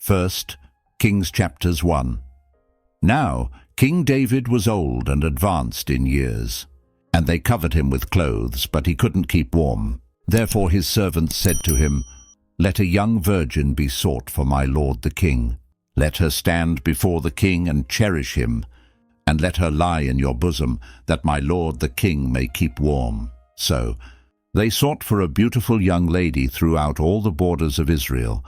First, Kings chapters 1. Now King David was old and advanced in years, and they covered him with clothes, but he couldn't keep warm. Therefore his servants said to him, "Let a young virgin be sought for my lord the king. Let her stand before the king and cherish him, and let her lie in your bosom, that my lord the king may keep warm." So they sought for a beautiful young lady throughout all the borders of Israel,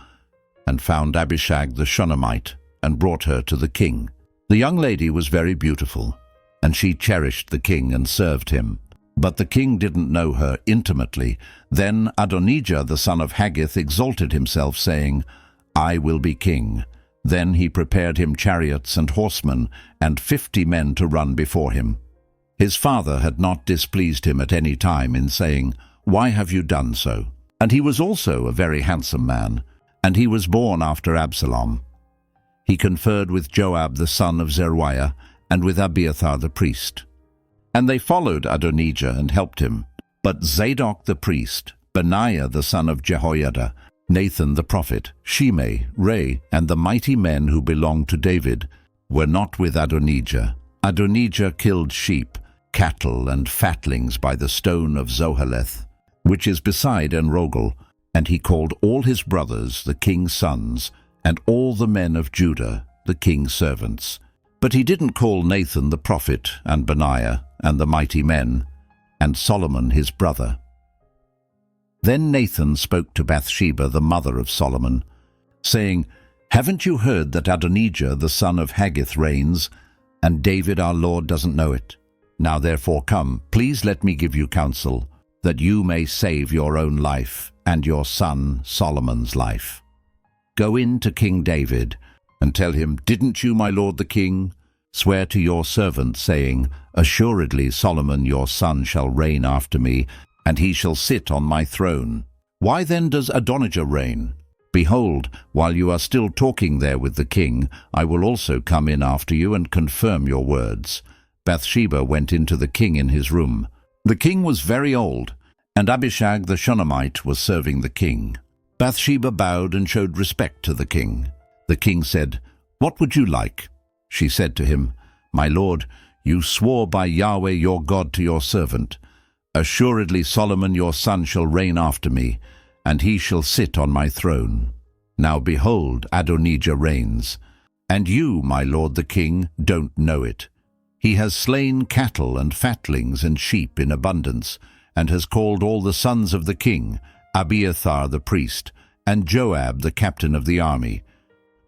and found Abishag the Shunammite, and brought her to the king. The young lady was very beautiful, and she cherished the king and served him. But the king didn't know her intimately. Then Adonijah the son of Haggith exalted himself, saying, "I will be king." Then he prepared him chariots and horsemen, and 50 men to run before him. His father had not displeased him at any time in saying, "Why have you done so?" And he was also a very handsome man, and he was born after Absalom. He conferred with Joab the son of Zeruiah, and with Abiathar the priest. And they followed Adonijah and helped him. But Zadok the priest, Benaiah the son of Jehoiada, Nathan the prophet, Shimei, Rei, and the mighty men who belonged to David were not with Adonijah. Adonijah killed sheep, cattle, and fatlings by the stone of Zoheleth, which is beside Enrogel, and he called all his brothers, the king's sons, and all the men of Judah, the king's servants. But he didn't call Nathan the prophet, and Benaiah, and the mighty men, and Solomon his brother. Then Nathan spoke to Bathsheba, the mother of Solomon, saying, "Haven't you heard that Adonijah the son of Haggith reigns, and David our Lord doesn't know it? Now therefore come, please let me give you counsel, that you may save your own life and your son Solomon's life. Go in to King David and tell him, 'Didn't you, my lord the king, swear to your servant, saying, Assuredly Solomon your son shall reign after me, and he shall sit on my throne? Why then does Adonijah reign? Behold, while you are still talking there with the king, I will also come in after you and confirm your words.' Bathsheba went into the king in his room. The king was very old, and Abishag the Shunammite was serving the king. Bathsheba bowed and showed respect to the king. The king said, 'What would you like?' She said to him, 'My lord, you swore by Yahweh your God to your servant, Assuredly Solomon your son shall reign after me, and he shall sit on my throne. Now behold, Adonijah reigns, and you, my lord the king, don't know it. He has slain cattle and fatlings and sheep in abundance, and has called all the sons of the king, Abiathar the priest, and Joab the captain of the army.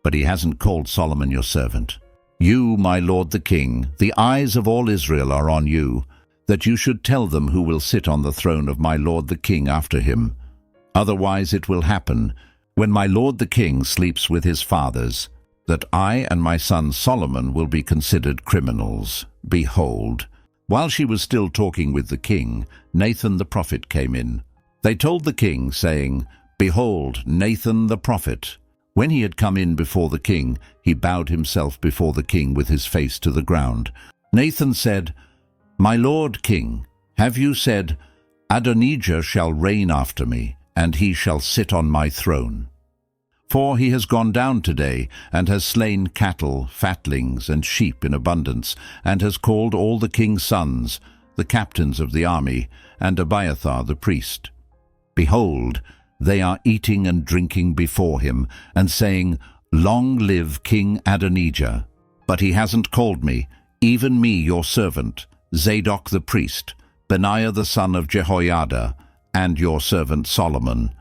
But he hasn't called Solomon your servant. You, my lord the king, the eyes of all Israel are on you, that you should tell them who will sit on the throne of my lord the king after him. Otherwise it will happen, when my lord the king sleeps with his fathers, that I and my son Solomon will be considered criminals. Behold." While she was still talking with the king, Nathan the prophet came in. They told the king, saying, "Behold, Nathan the prophet." When he had come in before the king, he bowed himself before the king with his face to the ground. Nathan said, "My lord king, have you said, Adonijah shall reign after me, and he shall sit on my throne? For he has gone down today, and has slain cattle, fatlings, and sheep in abundance, and has called all the king's sons, the captains of the army, and Abiathar the priest. Behold, they are eating and drinking before him, and saying, Long live King Adonijah. But he hasn't called me, even me your servant, Zadok the priest, Benaiah the son of Jehoiada, and your servant Solomon.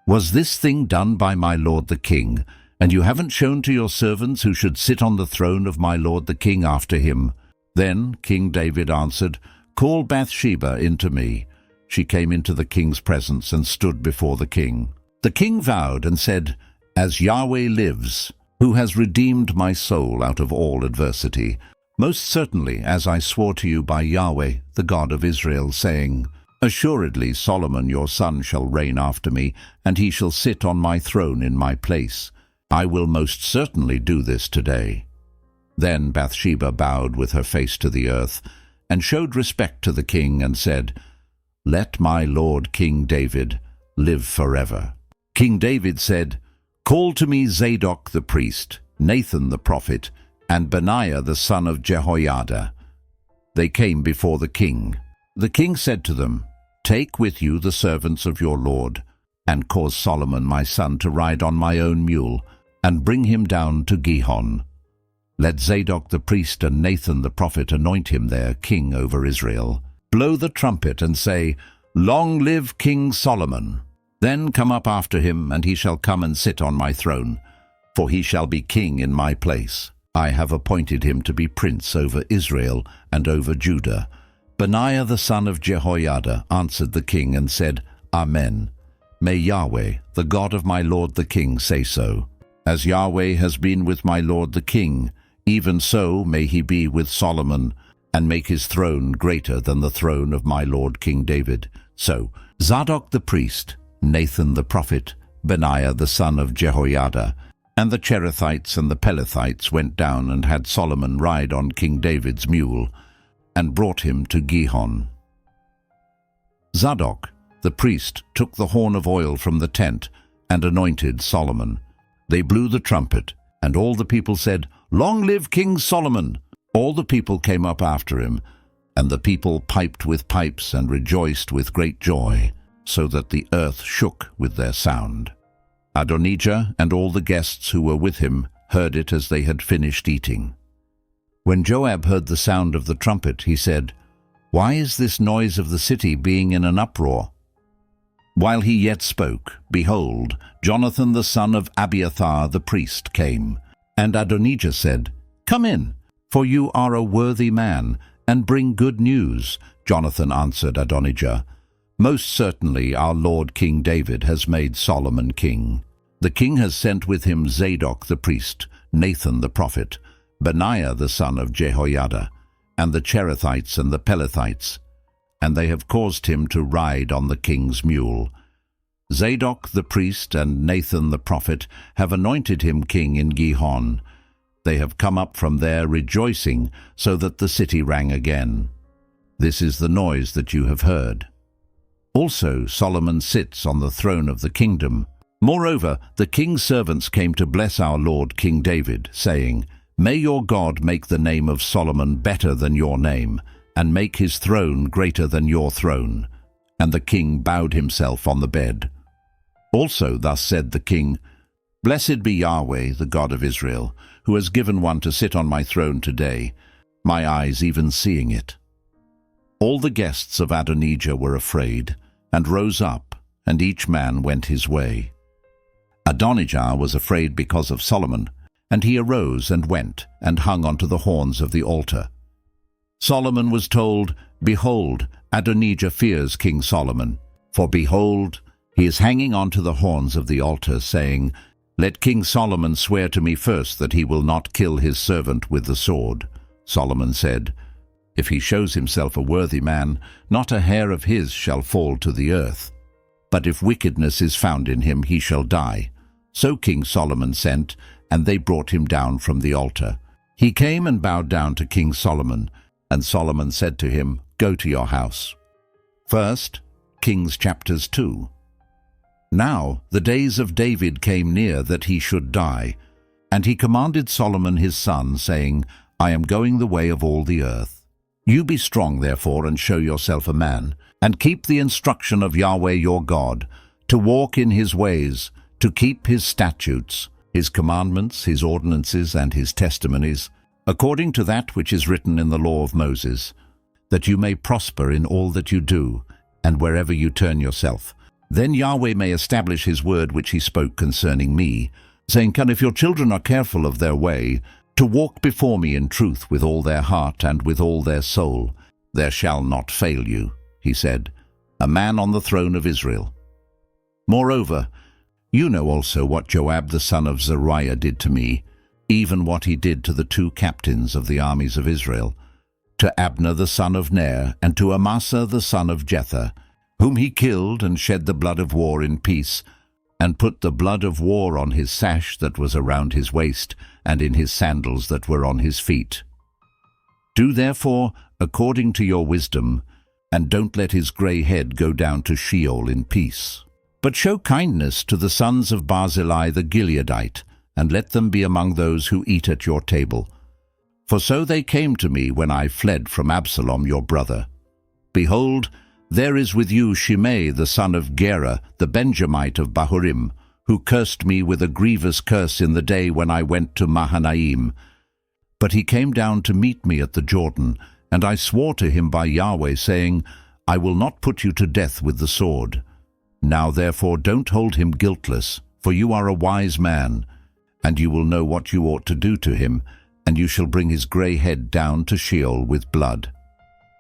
Was this thing done by my lord the king, and you haven't shown to your servants who should sit on the throne of my lord the king after him?" Then King David answered, "Call Bathsheba into me." She came into the king's presence and stood before the king. The king vowed and said, "As Yahweh lives, who has redeemed my soul out of all adversity, most certainly as I swore to you by Yahweh, the God of Israel, saying, Assuredly Solomon your son shall reign after me, and he shall sit on my throne in my place. I will most certainly do this today." Then Bathsheba bowed with her face to the earth, and showed respect to the king, and said, "Let my lord King David live forever." King David said, Call to me Zadok the priest, Nathan the prophet, and Benaiah the son of Jehoiada. They came before the king. The king said to them, Take with you the servants of your lord, and cause Solomon my son to ride on my own mule, and bring him down to Gihon. Let Zadok the priest and Nathan the prophet anoint him there king over Israel. Blow the trumpet and say, Long live King Solomon! Then come up after him, and he shall come and sit on my throne, for he shall be king in my place. I have appointed him to be prince over Israel and over Judah. Benaiah the son of Jehoiada answered the king and said, Amen. May Yahweh, the God of my lord the king, say so. As Yahweh has been with my lord the king, even so may he be with Solomon, and make his throne greater than the throne of my lord King David. So Zadok the priest, Nathan the prophet, Benaiah the son of Jehoiada, and the Cherethites and the Pelethites went down and had Solomon ride on King David's mule, and brought him to Gihon. Zadok the priest took the horn of oil from the tent and anointed Solomon. They blew the trumpet, and all the people said, Long live King Solomon! All the people came up after him, and the people piped with pipes and rejoiced with great joy, so that the earth shook with their sound. Adonijah and all the guests who were with him heard it as they had finished eating. When Joab heard the sound of the trumpet, he said, Why is this noise of the city being in an uproar? While he yet spoke, behold, Jonathan the son of Abiathar the priest came. And Adonijah said, Come in, for you are a worthy man, and bring good news. Jonathan answered Adonijah, Most certainly our lord King David has made Solomon king. The king has sent with him Zadok the priest, Nathan the prophet, Benaiah the son of Jehoiada, and the Cherethites and the Pelethites, and they have caused him to ride on the king's mule. Zadok the priest and Nathan the prophet have anointed him king in Gihon. They have come up from there rejoicing, so that the city rang again. This is the noise that you have heard. Also Solomon sits on the throne of the kingdom. Moreover, the king's servants came to bless our lord King David, saying, May your God make the name of Solomon better than your name, and make his throne greater than your throne. And the king bowed himself on the bed. Also thus said the king, Blessed be Yahweh, the God of Israel, who has given one to sit on my throne today, my eyes even seeing it. All the guests of Adonijah were afraid, and rose up, and each man went his way. Adonijah was afraid because of Solomon, and he arose and went, and hung onto the horns of the altar. Solomon was told, Behold, Adonijah fears King Solomon, for behold, he is hanging onto the horns of the altar, saying, Let King Solomon swear to me first that he will not kill his servant with the sword. Solomon said, If he shows himself a worthy man, not a hair of his shall fall to the earth. But if wickedness is found in him, he shall die. So King Solomon sent, and they brought him down from the altar. He came and bowed down to King Solomon, and Solomon said to him, Go to your house. First, Kings chapters 2. Now the days of David came near that he should die, and he commanded Solomon his son, saying, I am going the way of all the earth. You be strong, therefore, and show yourself a man, and keep the instruction of Yahweh your God, to walk in his ways, to keep his statutes, his commandments, his ordinances, and his testimonies, according to that which is written in the law of Moses, that you may prosper in all that you do, and wherever you turn yourself. Then Yahweh may establish his word which he spoke concerning me, saying, If your children are careful of their way, to walk before me in truth with all their heart and with all their soul, there shall not fail you, he said, a man on the throne of Israel. Moreover, you know also what Joab the son of Zeruiah did to me, even what he did to the 2 captains of the armies of Israel, to Abner the son of Ner, and to Amasa the son of Jether, whom he killed and shed the blood of war in peace, and put the blood of war on his sash that was around his waist, and in his sandals that were on his feet. Do therefore according to your wisdom, and don't let his grey head go down to Sheol in peace. But show kindness to the sons of Barzillai the Gileadite, and let them be among those who eat at your table. For so they came to me when I fled from Absalom your brother. Behold, there is with you Shimei the son of Gera, the Benjamite of Bahurim, who cursed me with a grievous curse in the day when I went to Mahanaim. But he came down to meet me at the Jordan, and I swore to him by Yahweh, saying, I will not put you to death with the sword. Now therefore don't hold him guiltless, for you are a wise man, and you will know what you ought to do to him, and you shall bring his grey head down to Sheol with blood.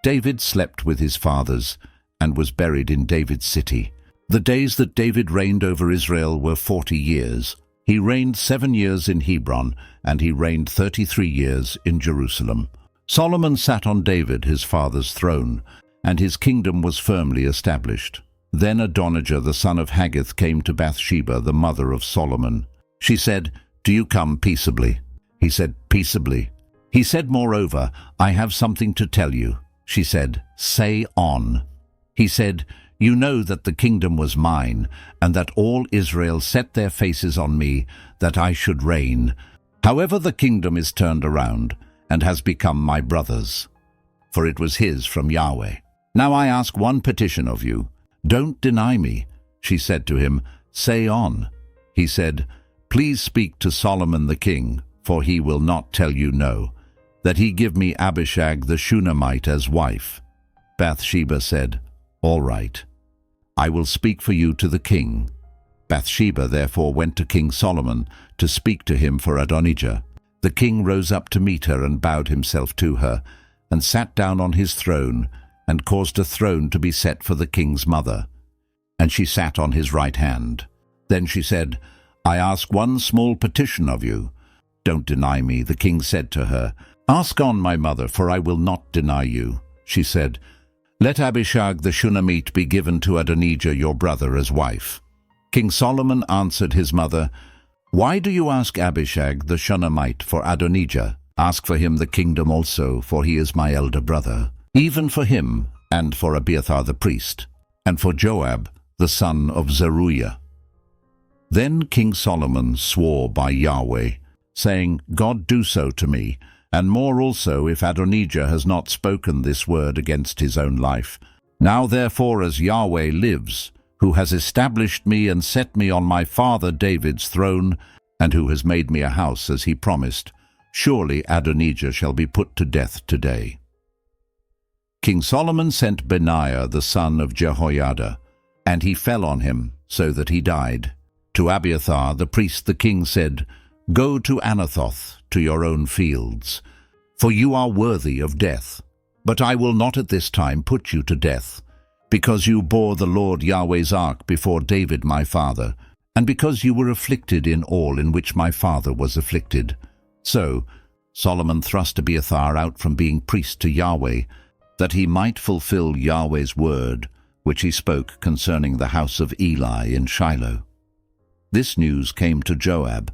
David slept with his fathers, and was buried in David's city. The days that David reigned over Israel were 40 years. He reigned 7 years in Hebron, and he reigned 33 years in Jerusalem. Solomon sat on David his father's throne, and his kingdom was firmly established. Then Adonijah the son of Haggith came to Bathsheba, the mother of Solomon. She said, Do you come peaceably? He said, Peaceably. He said, Moreover, I have something to tell you. She said, Say on. He said, You know that the kingdom was mine, and that all Israel set their faces on me, that I should reign. However, the kingdom is turned around, and has become my brother's. For it was his from Yahweh. Now I ask one petition of you. Don't deny me. She said to him, Say on. He said, Please speak to Solomon the king, for he will not tell you no, that he give me Abishag the Shunammite as wife. Bathsheba said, All right. I will speak for you to the king. Bathsheba therefore went to King Solomon to speak to him for Adonijah. The king rose up to meet her and bowed himself to her, and sat down on his throne, and caused a throne to be set for the king's mother. And she sat on his right hand. Then she said, I ask one small petition of you. Don't deny me. The king said to her, Ask on, my mother, for I will not deny you. She said, Let Abishag the Shunammite be given to Adonijah your brother as wife. King Solomon answered his mother, Why do you ask Abishag the Shunammite for Adonijah? Ask for him the kingdom also, for he is my elder brother. Even for him, and for Abiathar the priest, and for Joab the son of Zeruiah. Then King Solomon swore by Yahweh, saying, God do so to me, and more also, if Adonijah has not spoken this word against his own life. Now therefore, as Yahweh lives, who has established me and set me on my father David's throne, and who has made me a house as he promised, surely Adonijah shall be put to death today. King Solomon sent Benaiah the son of Jehoiada, and he fell on him, so that he died. To Abiathar the priest the king said, Go to Anathoth, to your own fields, for you are worthy of death. But I will not at this time put you to death, because you bore the Lord Yahweh's ark before David my father, and because you were afflicted in all in which my father was afflicted. So Solomon thrust Abiathar out from being priest to Yahweh, that he might fulfill Yahweh's word, which he spoke concerning the house of Eli in Shiloh. This news came to Joab.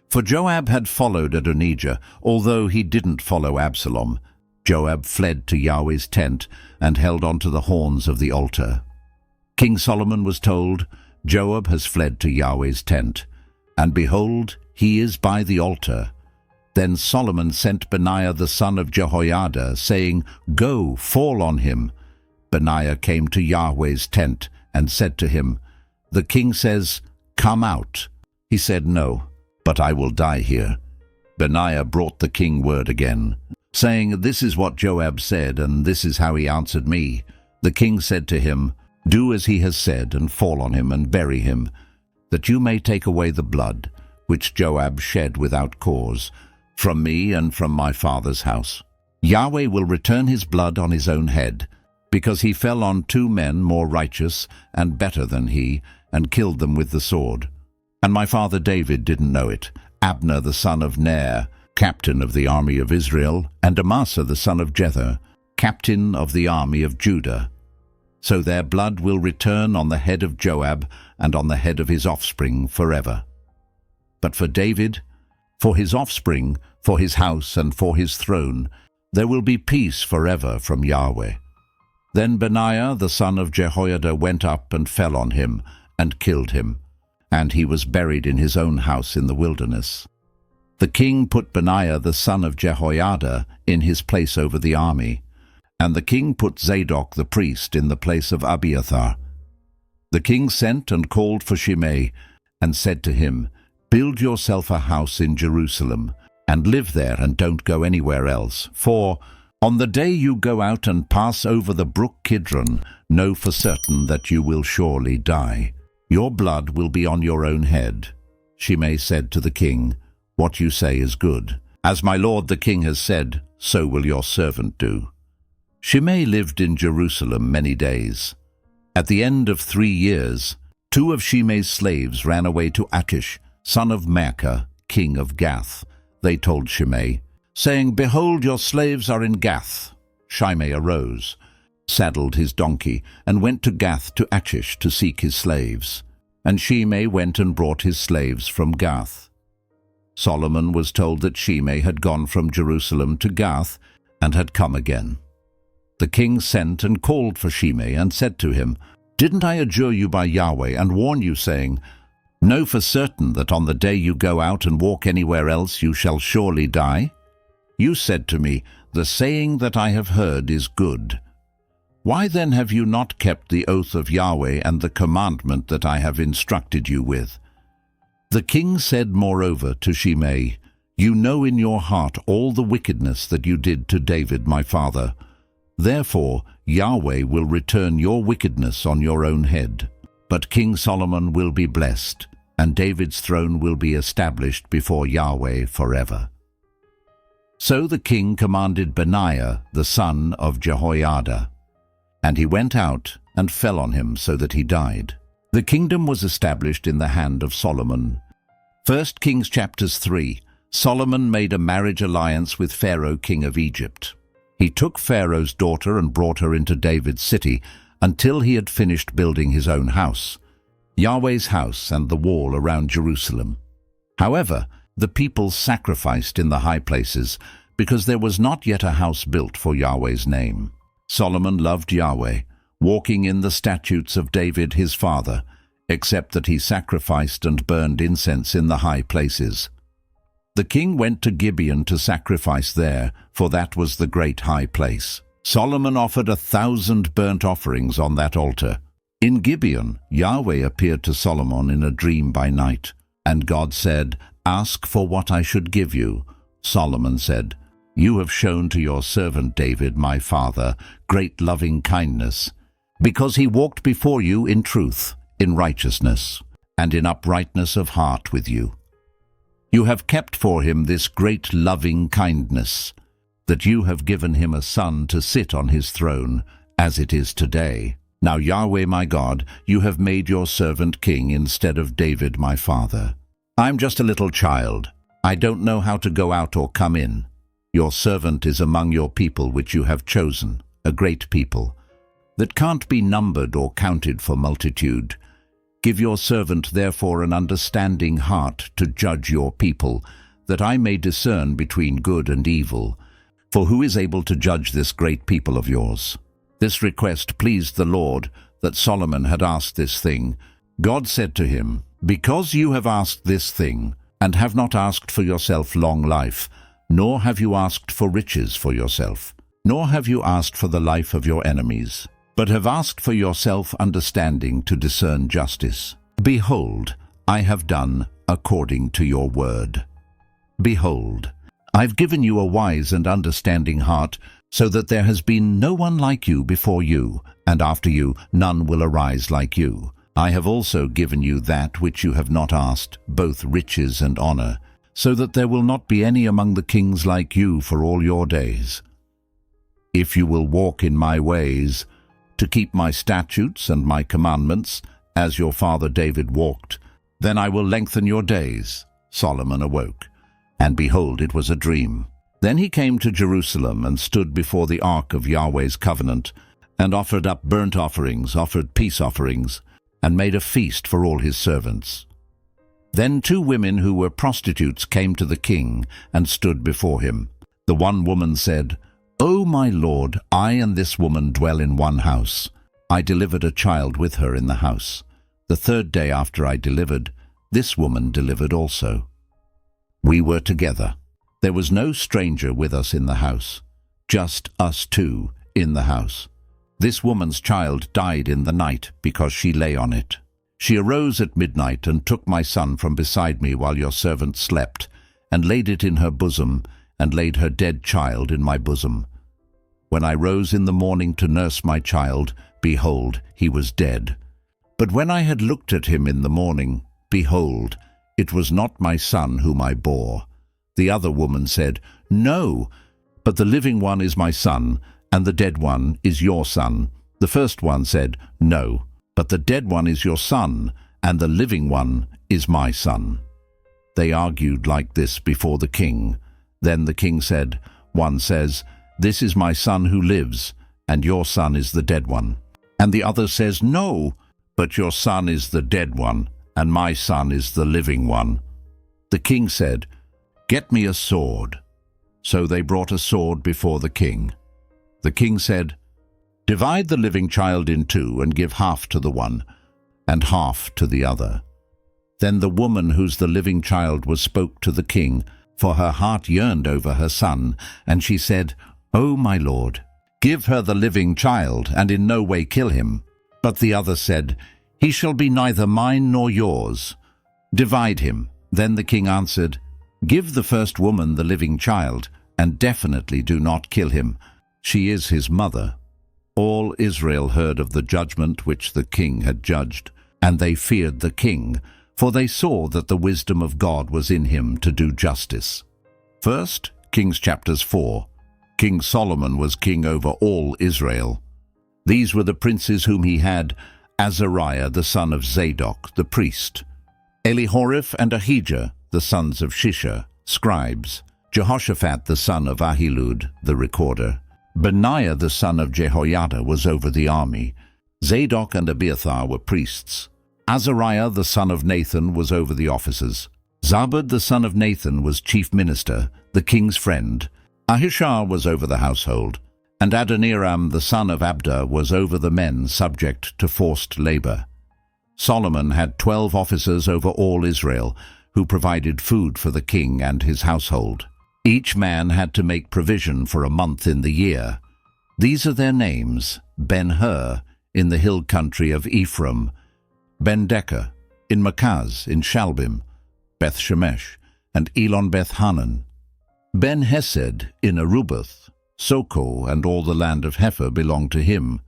For Joab had followed Adonijah, although he didn't follow Absalom. Joab fled to Yahweh's tent and held on to the horns of the altar. King Solomon was told, Joab has fled to Yahweh's tent, and behold, he is by the altar. Then Solomon sent Benaiah the son of Jehoiada, saying, Go, fall on him. Benaiah came to Yahweh's tent and said to him, The king says, Come out. He said, No, but I will die here. Benaiah brought the king word again, saying, This is what Joab said, and this is how he answered me. The king said to him, Do as he has said, and fall on him and bury him, that you may take away the blood, which Joab shed without cause, from me and from my father's house. Yahweh will return his blood on his own head, because he fell on 2 men more righteous and better than he, and killed them with the sword. And my father David didn't know it, Abner the son of Ner, captain of the army of Israel, and Amasa the son of Jether, captain of the army of Judah. So their blood will return on the head of Joab and on the head of his offspring forever. But for David, for his offspring, for his house, and for his throne, there will be peace forever from Yahweh. Then Benaiah the son of Jehoiada went up and fell on him, and killed him, and he was buried in his own house in the wilderness. The king put Benaiah the son of Jehoiada in his place over the army, and the king put Zadok the priest in the place of Abiathar. The king sent and called for Shimei, and said to him, "Build yourself a house in Jerusalem, and live there, and don't go anywhere else. For on the day you go out and pass over the brook Kidron, know for certain that you will surely die. Your blood will be on your own head." Shimei said to the king, "What you say is good. As my lord the king has said, so will your servant do." Shimei lived in Jerusalem many days. At the end of 3 years, 2 of Shimei's slaves ran away to Achish, son of Maacah, king of Gath. They told Shimei, saying, "Behold, your slaves are in Gath." Shimei arose, saddled his donkey, and went to Gath to Achish to seek his slaves. And Shimei went and brought his slaves from Gath. Solomon was told that Shimei had gone from Jerusalem to Gath and had come again. The king sent and called for Shimei and said to him, "Didn't I adjure you by Yahweh and warn you, saying, 'Know for certain that on the day you go out and walk anywhere else you shall surely die'? You said to me, 'The saying that I have heard is good.' Why then have you not kept the oath of Yahweh and the commandment that I have instructed you with?" The king said moreover to Shimei, "You know in your heart all the wickedness that you did to David my father. Therefore Yahweh will return your wickedness on your own head. But King Solomon will be blessed, and David's throne will be established before Yahweh forever." So the king commanded Benaiah the son of Jehoiada, and he went out and fell on him so that he died. The kingdom was established in the hand of Solomon. 1 Kings chapters 3. Solomon made a marriage alliance with Pharaoh king of Egypt. He took Pharaoh's daughter and brought her into David's city until he had finished building his own house, Yahweh's house and the wall around Jerusalem. However, the people sacrificed in the high places because there was not yet a house built for Yahweh's name. Solomon loved Yahweh, walking in the statutes of David his father, except that he sacrificed and burned incense in the high places. The king went to Gibeon to sacrifice there, for that was the great high place. Solomon offered 1,000 burnt offerings on that altar. In Gibeon, Yahweh appeared to Solomon in a dream by night, and God said, "Ask for what I should give you." Solomon said, "You have shown to your servant David my father great loving kindness, because he walked before you in truth, in righteousness, and in uprightness of heart with you. You have kept for him this great loving kindness, that you have given him a son to sit on his throne, as it is today. Now, Yahweh my God, you have made your servant king instead of David my father. I'm just a little child. I don't know how to go out or come in. Your servant is among your people which you have chosen, a great people, that can't be numbered or counted for multitude. Give your servant therefore an understanding heart to judge your people, that I may discern between good and evil. For who is able to judge this great people of yours?" This request pleased the Lord, that Solomon had asked this thing. God said to him, "Because you have asked this thing, and have not asked for yourself long life, nor have you asked for riches for yourself, nor have you asked for the life of your enemies, but have asked for yourself understanding to discern justice. Behold, I have done according to your word. Behold, I've given you a wise and understanding heart, so that there has been no one like you before you, and after you none will arise like you. I have also given you that which you have not asked, both riches and honor, so that there will not be any among the kings like you for all your days. If you will walk in my ways, to keep my statutes and my commandments, as your father David walked, then I will lengthen your days." Solomon awoke, and behold, it was a dream. Then he came to Jerusalem and stood before the ark of Yahweh's covenant, and offered up burnt offerings, offered peace offerings, and made a feast for all his servants. Then 2 women who were prostitutes came to the king and stood before him. The one woman said, "O my lord, I and this woman dwell in one house. I delivered a child with her in the house. The third day after I delivered, this woman delivered also. We were together. There was no stranger with us in the house, just us two in the house. This woman's child died in the night because she lay on it. She arose at midnight and took my son from beside me while your servant slept, and laid it in her bosom, and laid her dead child in my bosom. When I rose in the morning to nurse my child, behold, he was dead. But when I had looked at him in the morning, behold, it was not my son whom I bore. The other woman said, No, but the living one is my son, and the dead one is your son. The first one said, No, but the dead one is your son, and the living one is my son. They argued like this before the king. Then the king said, One says, This is my son who lives, and your son is the dead one. And the other says, No, but your son is the dead one, and my son is the living one. The king said, Get me a sword. So they brought a sword before the king. The king said, Divide the living child in two, and give half to the one, and half to the other. Then the woman whose the living child was spoke to the king, for her heart yearned over her son, and she said, O my lord, give her the living child, and in no way kill him. But the other said, He shall be neither mine nor yours. Divide him. Then the king answered, Give the first woman the living child, and definitely do not kill him. She is his mother. All Israel heard of the judgment which the king had judged, and they feared the king, for they saw that the wisdom of God was in him to do justice. First, Kings chapters 4. King Solomon was king over all Israel. These were the princes whom he had: Azariah the son of Zadok, the priest; Elihoreph and Ahijah, the sons of Shisha, scribes; Jehoshaphat the son of Ahilud, the recorder; Benaiah the son of Jehoiada was over the army; Zadok and Abiathar were priests; Azariah the son of Nathan was over the officers; Zabud the son of Nathan was chief minister, the king's friend; Ahishar was over the household; and Adoniram the son of Abda was over the men subject to forced labor. Solomon had 12 officers over all Israel, who provided food for the king and his household. Each man had to make provision for a month in the year. These are their names: Ben-Hur, in the hill country of Ephraim; Ben-Decker, in Makaz, in Shalbim; Beth-Shemesh, and Elon-Beth-Hanan; Ben-Hesed, in Aruboth; Soko and all the land of Hepher belonged to him;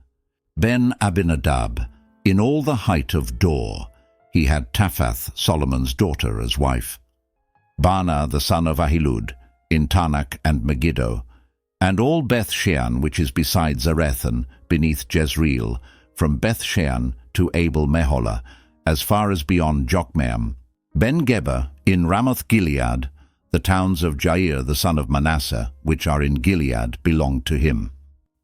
Ben-Abinadab, in all the height of Dor. He had Taphath, Solomon's daughter, as wife; Baana the son of Ahilud, in Tanakh and Megiddo; and all Beth-Shean, which is beside Zarethan, beneath Jezreel, from Beth-Shean to Abel-Meholah, as far as beyond Jokmeam; Ben-Geber, in Ramoth-Gilead. The towns of Jair the son of Manasseh, which are in Gilead, belonged to him;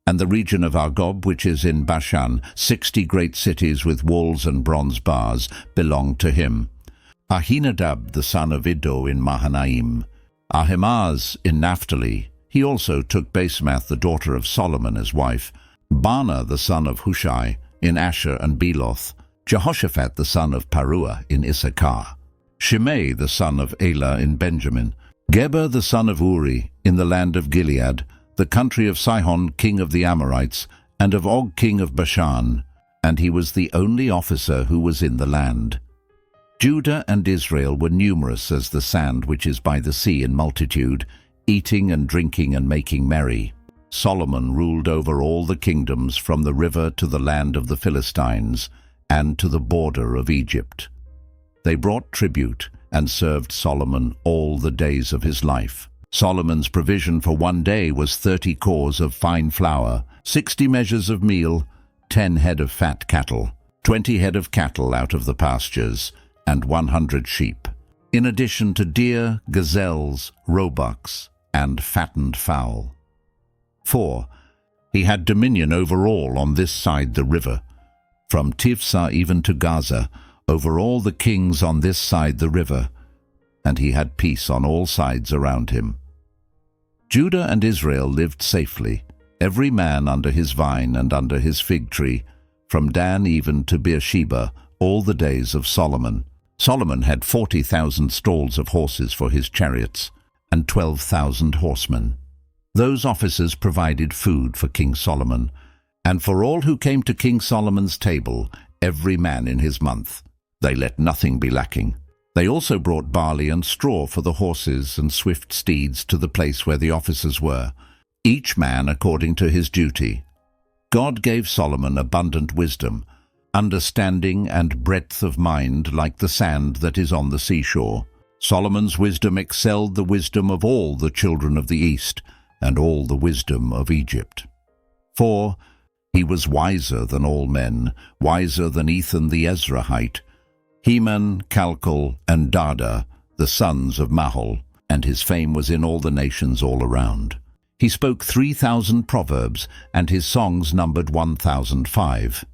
and the region of Argob, which is in Bashan, 60 great cities with walls and bronze bars, belonged to him; Ahinadab the son of Iddo in Mahanaim; Ahimaaz in Naphtali. He also took Basemath the daughter of Solomon as wife; Baana the son of Hushai in Asher and Beloth; Jehoshaphat the son of Paruah in Issachar; Shimei the son of Elah in Benjamin; Geber the son of Uri in the land of Gilead, the country of Sihon king of the Amorites, and of Og king of Bashan, and he was the only officer who was in the land. Judah and Israel were numerous as the sand which is by the sea in multitude, eating and drinking and making merry. Solomon ruled over all the kingdoms from the river to the land of the Philistines, and to the border of Egypt. They brought tribute and served Solomon all the days of his life. Solomon's provision for one day was 30 cors of fine flour, 60 measures of meal, 10 head of fat cattle, 20 head of cattle out of the pastures, and 100 sheep, in addition to deer, gazelles, roebucks, and fattened fowl. 4. He had dominion over all on this side the river, from Tifsah even to Gaza, over all the kings on this side the river, and he had peace on all sides around him. Judah and Israel lived safely, every man under his vine and under his fig tree, from Dan even to Beersheba, all the days of Solomon. Solomon had 40,000 stalls of horses for his chariots, and 12,000 horsemen. Those officers provided food for King Solomon, and for all who came to King Solomon's table, every man in his month. They let nothing be lacking. They also brought barley and straw for the horses and swift steeds to the place where the officers were, each man according to his duty. God gave Solomon abundant wisdom, understanding and breadth of mind like the sand that is on the seashore. Solomon's wisdom excelled the wisdom of all the children of the East and all the wisdom of Egypt. For he was wiser than all men, wiser than Ethan the Ezrahite, Heman, Calcol, and Dada, the sons of Mahol, and his fame was in all the nations all around. He spoke 3,000 proverbs, and his songs numbered 1,005.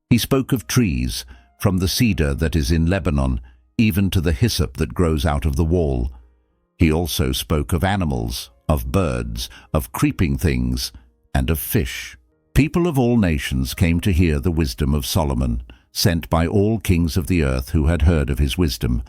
He spoke of trees, from the cedar that is in Lebanon, even to the hyssop that grows out of the wall. He also spoke of animals, of birds, of creeping things, and of fish. People of all nations came to hear the wisdom of Solomon, sent by all kings of the earth who had heard of his wisdom.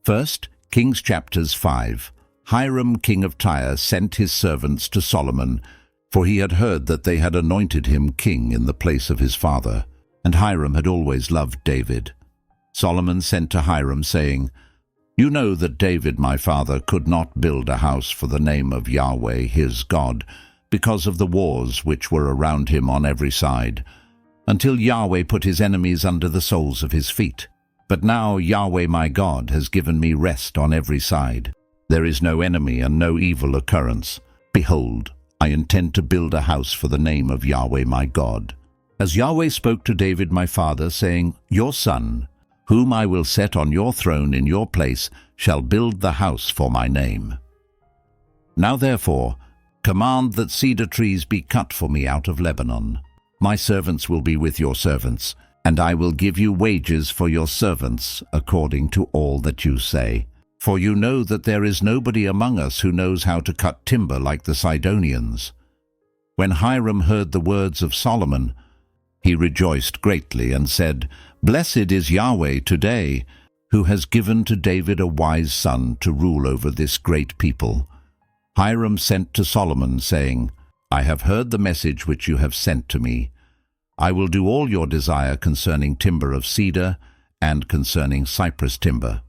First, Kings chapters 5. Hiram king of Tyre sent his servants to Solomon, for he had heard that they had anointed him king in the place of his father, and Hiram had always loved David. Solomon sent to Hiram, saying, "You know that David my father could not build a house for the name of Yahweh his God, because of the wars which were around him on every side, until Yahweh put his enemies under the soles of his feet. But now Yahweh my God has given me rest on every side. There is no enemy and no evil occurrence. Behold, I intend to build a house for the name of Yahweh my God. As Yahweh spoke to David my father, saying, Your son, whom I will set on your throne in your place, shall build the house for my name. Now therefore, command that cedar trees be cut for me out of Lebanon. My servants will be with your servants, and I will give you wages for your servants according to all that you say. For you know that there is nobody among us who knows how to cut timber like the Sidonians." When Hiram heard the words of Solomon, he rejoiced greatly and said, "Blessed is Yahweh today, who has given to David a wise son to rule over this great people." Hiram sent to Solomon, saying, "I have heard the message which you have sent to me. I will do all your desire concerning timber of cedar and concerning cypress timber.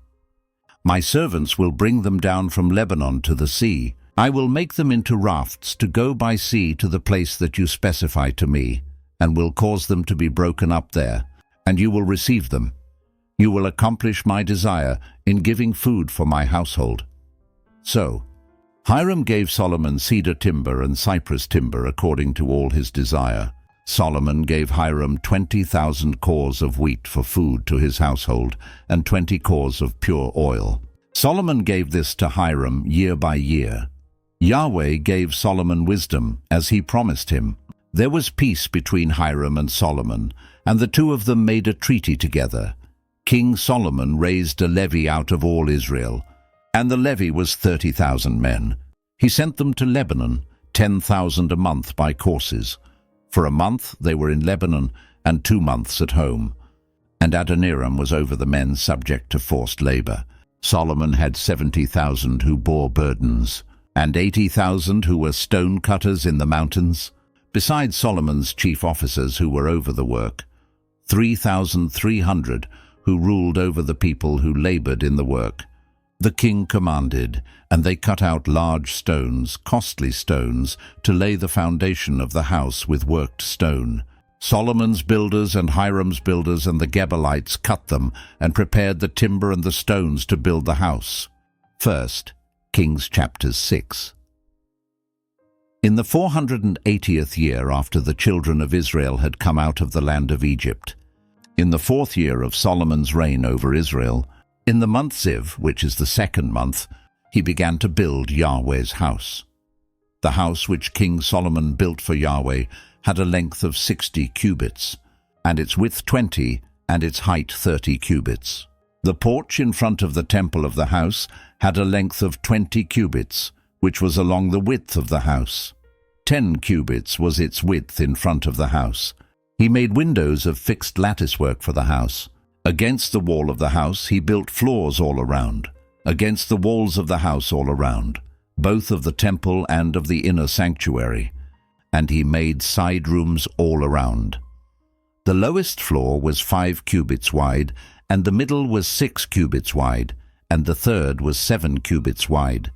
My servants will bring them down from Lebanon to the sea. I will make them into rafts to go by sea to the place that you specify to me, and will cause them to be broken up there, and you will receive them. You will accomplish my desire in giving food for my household." So Hiram gave Solomon cedar timber and cypress timber according to all his desire. Solomon gave Hiram 20,000 cors of wheat for food to his household, and 20 cors of pure oil. Solomon gave this to Hiram year by year. Yahweh gave Solomon wisdom, as he promised him. There was peace between Hiram and Solomon, and the two of them made a treaty together. King Solomon raised a levy out of all Israel, and the levy was 30,000 men. He sent them to Lebanon, 10,000 a month by courses. For a month they were in Lebanon, and 2 months at home. And Adoniram was over the men subject to forced labor. Solomon had 70,000 who bore burdens, and 80,000 who were stone cutters in the mountains. Besides Solomon's chief officers who were over the work, 3,300 who ruled over the people who labored in the work. The king commanded, and they cut out large stones, costly stones, to lay the foundation of the house with worked stone. Solomon's builders and Hiram's builders and the Gebalites cut them and prepared the timber and the stones to build the house. First, Kings chapters 6. In the 480th year after the children of Israel had come out of the land of Egypt, in the 4th year of Solomon's reign over Israel, in the month Ziv, which is the 2nd month, he began to build Yahweh's house. The house which King Solomon built for Yahweh had a length of 60 cubits, and its width 20, and its height 30 cubits. The porch in front of the temple of the house had a length of 20 cubits, which was along the width of the house. 10 cubits was its width in front of the house. He made windows of fixed latticework for the house, Against the wall of the house he built floors all around, against the walls of the house all around, both of the temple and of the inner sanctuary, and he made side rooms all around. The lowest floor was 5 cubits wide, and the middle was 6 cubits wide, and the third was 7 cubits wide.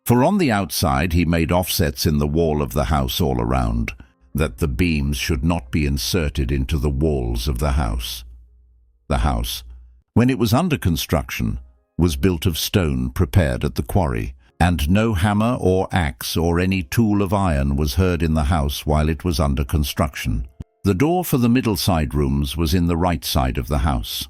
For on the outside he made offsets in the wall of the house all around, that the beams should not be inserted into the walls of the house. The house, when it was under construction, was built of stone prepared at the quarry, and no hammer or axe or any tool of iron was heard in the house while it was under construction. The door for the middle side rooms was in the right side of the house.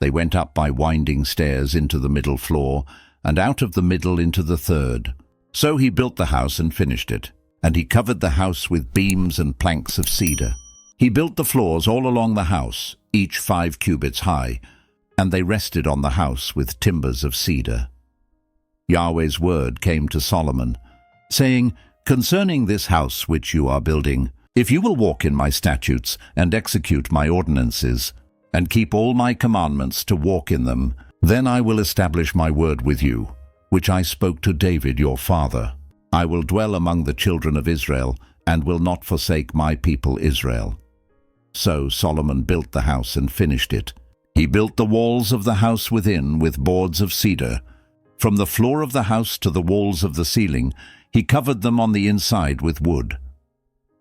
They went up by winding stairs into the middle floor, and out of the middle into the third. So he built the house and finished it, and he covered the house with beams and planks of cedar. He built the floors all along the house, each 5 cubits high, and they rested on the house with timbers of cedar. Yahweh's word came to Solomon, saying, "Concerning this house which you are building, if you will walk in my statutes and execute my ordinances, and keep all my commandments to walk in them, then I will establish my word with you, which I spoke to David your father. I will dwell among the children of Israel, and will not forsake my people Israel." So Solomon built the house and finished it. He built the walls of the house within with boards of cedar. From the floor of the house to the walls of the ceiling, he covered them on the inside with wood.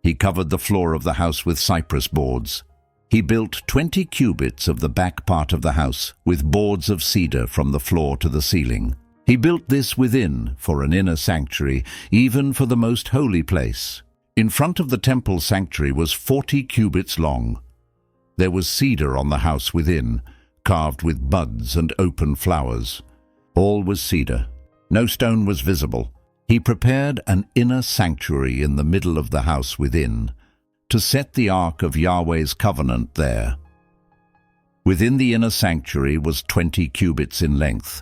He covered the floor of the house with cypress boards. He built 20 cubits of the back part of the house with boards of cedar from the floor to the ceiling. He built this within for an inner sanctuary, even for the most holy place. In front of the temple sanctuary was 40 cubits long. There was cedar on the house within, carved with buds and open flowers. All was cedar. No stone was visible. He prepared an inner sanctuary in the middle of the house within, to set the ark of Yahweh's covenant there. Within the inner sanctuary was 20 cubits in length,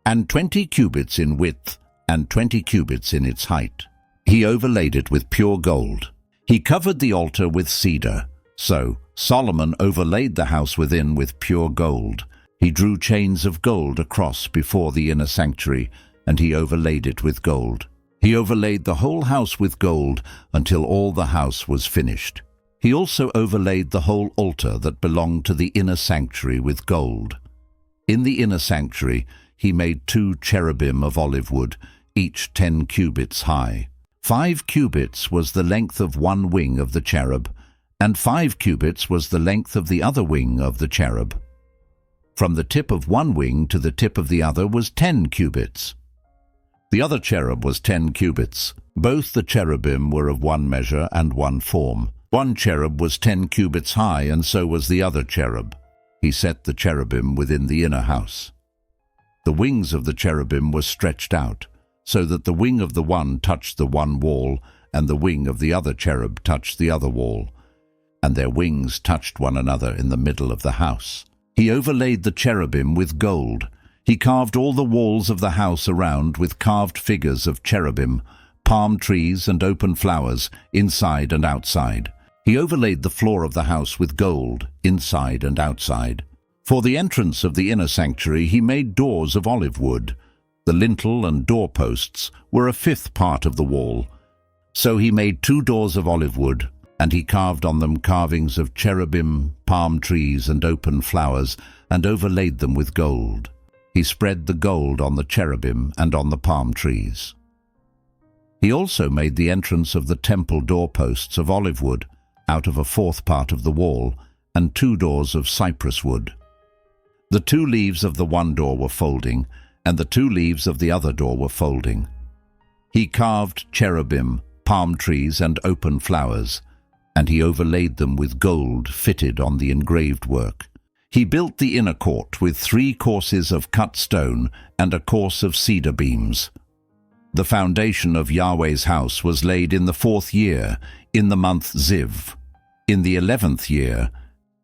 and 20 cubits in width, and 20 cubits in its height. He overlaid it with pure gold. He covered the altar with cedar. So Solomon overlaid the house within with pure gold. He drew chains of gold across before the inner sanctuary, and he overlaid it with gold. He overlaid the whole house with gold until all the house was finished. He also overlaid the whole altar that belonged to the inner sanctuary with gold. In the inner sanctuary he made 2 cherubim of olive wood, each 10 cubits high. 5 cubits was the length of one wing of the cherub, and 5 cubits was the length of the other wing of the cherub. From the tip of one wing to the tip of the other was 10 cubits. The other cherub was 10 cubits. Both the cherubim were of one measure and one form. One cherub was 10 cubits high, and so was the other cherub. He set the cherubim within the inner house. The wings of the cherubim were stretched out, so that the wing of the one touched the one wall, and the wing of the other cherub touched the other wall, and their wings touched one another in the middle of the house. He overlaid the cherubim with gold. He carved all the walls of the house around with carved figures of cherubim, palm trees and open flowers, inside and outside. He overlaid the floor of the house with gold, inside and outside. For the entrance of the inner sanctuary he made doors of olive wood. The lintel and doorposts were a 5th part of the wall. So he made 2 doors of olive wood, and he carved on them carvings of cherubim, palm trees and open flowers, and overlaid them with gold. He spread the gold on the cherubim and on the palm trees. He also made the entrance of the temple doorposts of olive wood, out of a 4th part of the wall, and 2 doors of cypress wood. The 2 leaves of the one door were folding, and the 2 leaves of the other door were folding. He carved cherubim, palm trees, and open flowers, and he overlaid them with gold fitted on the engraved work. He built the inner court with 3 courses of cut stone and a course of cedar beams. The foundation of Yahweh's house was laid in the 4th year, in the month Ziv. In the 11th year,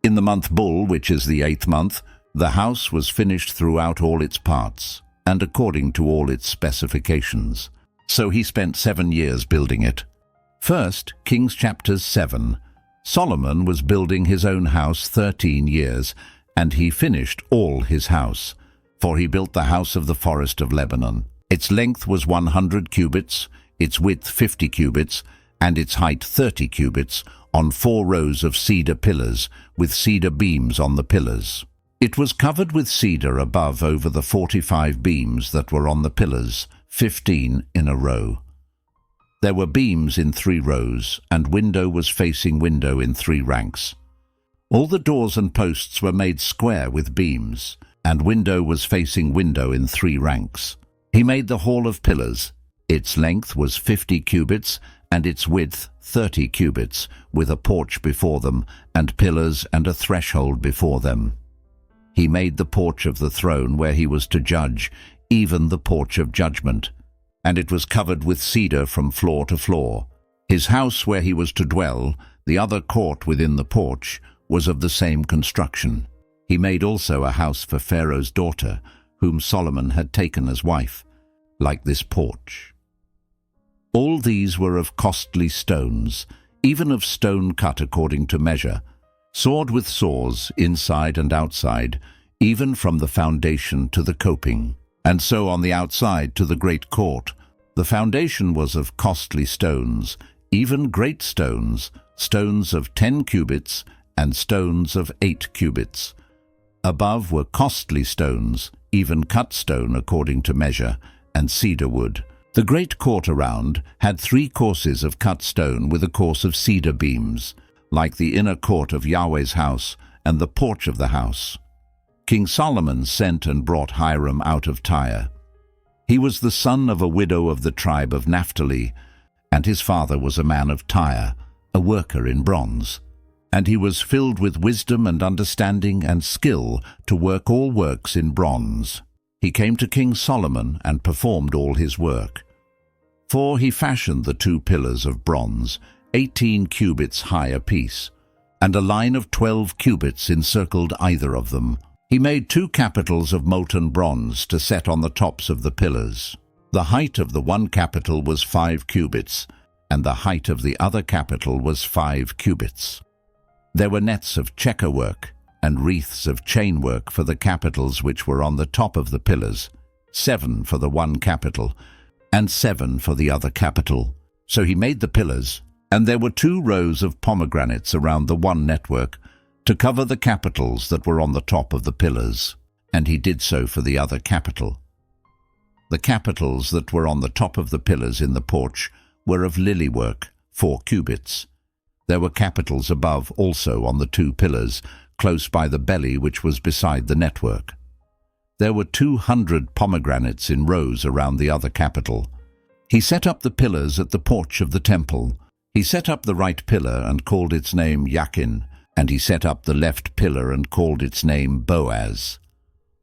in the month Bul, which is the 8th month, the house was finished throughout all its parts, and according to all its specifications. So he spent 7 years building it. First, Kings chapters 7. Solomon was building his own house 13 years, And he finished all his house, for he built the house of the forest of Lebanon. Its length was 100 cubits, its width 50 cubits, and its height 30 cubits, on 4 rows of cedar pillars, with cedar beams on the pillars. It was covered with cedar above over the 45 beams that were on the pillars, 15 in a row. There were beams in 3 rows, and window was facing window in 3 ranks. All the doors and posts were made square with beams, and window was facing window in 3 ranks. He made the hall of pillars. Its length was 50 cubits, and its width 30 cubits, with a porch before them, and pillars and a threshold before them. He made the porch of the throne where he was to judge, even the porch of judgment, and it was covered with cedar from floor to floor. His house where he was to dwell, the other court within the porch, was of the same construction. He made also a house for Pharaoh's daughter, whom Solomon had taken as wife, like this porch. All these were of costly stones, even of stone cut according to measure, sawed with saws inside and outside, even from the foundation to the coping. And so on the outside to the great court. The foundation was of costly stones, even great stones, stones of 10 cubits and stones of 8 cubits. Above were costly stones, even cut stone according to measure, and cedar wood. The great court around had 3 courses of cut stone with a course of cedar beams, like the inner court of Yahweh's house and the porch of the house. King Solomon sent and brought Hiram out of Tyre. He was the son of a widow of the tribe of Naphtali, and his father was a man of Tyre, a worker in bronze. And he was filled with wisdom and understanding and skill to work all works in bronze. He came to King Solomon and performed all his work. For he fashioned the 2 pillars of bronze, 18 cubits high apiece, and a line of 12 cubits encircled either of them. He made 2 capitals of molten bronze to set on the tops of the pillars. The height of the one capital was 5 cubits, and the height of the other capital was 5 cubits. There were nets of checker work and wreaths of chain work for the capitals which were on the top of the pillars, 7 for the one capital, and 7 for the other capital. So he made the pillars, and there were 2 rows of pomegranates around the one network, to cover the capitals that were on the top of the pillars, and he did so for the other capital. The capitals that were on the top of the pillars in the porch were of lily work, 4 cubits. There were capitals above also on the 2 pillars, close by the belly which was beside the network. There were 200 pomegranates in rows around the other capital. He set up the pillars at the porch of the temple. He set up the right pillar and called its name Yakin, and he set up the left pillar and called its name Boaz.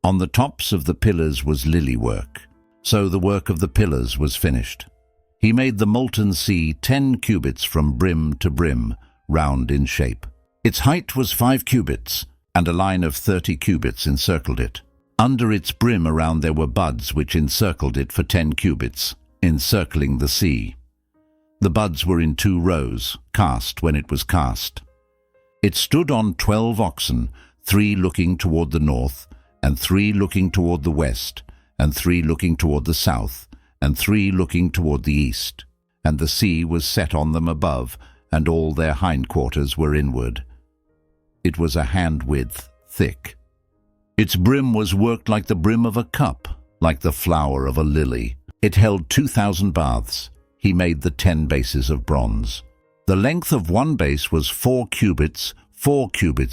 On the tops of the pillars was lily work. So the work of the pillars was finished. He made the molten sea 10 cubits from brim to brim, round in shape. Its height was 5 cubits, and a line of 30 cubits encircled it. Under its brim around there were buds which encircled it for 10 cubits, encircling the sea. The buds were in 2 rows, cast when it was cast. It stood on 12 oxen, 3 looking toward the north, and 3 looking toward the west, and 3 looking toward the south, and 3 looking toward the east. And the sea was set on them above, and all their hindquarters were inward. It was a hand-width thick. Its brim was worked like the brim of a cup, like the flower of a lily. It held 2,000 baths. He made the 10 bases of bronze. The length of one base was 4 cubits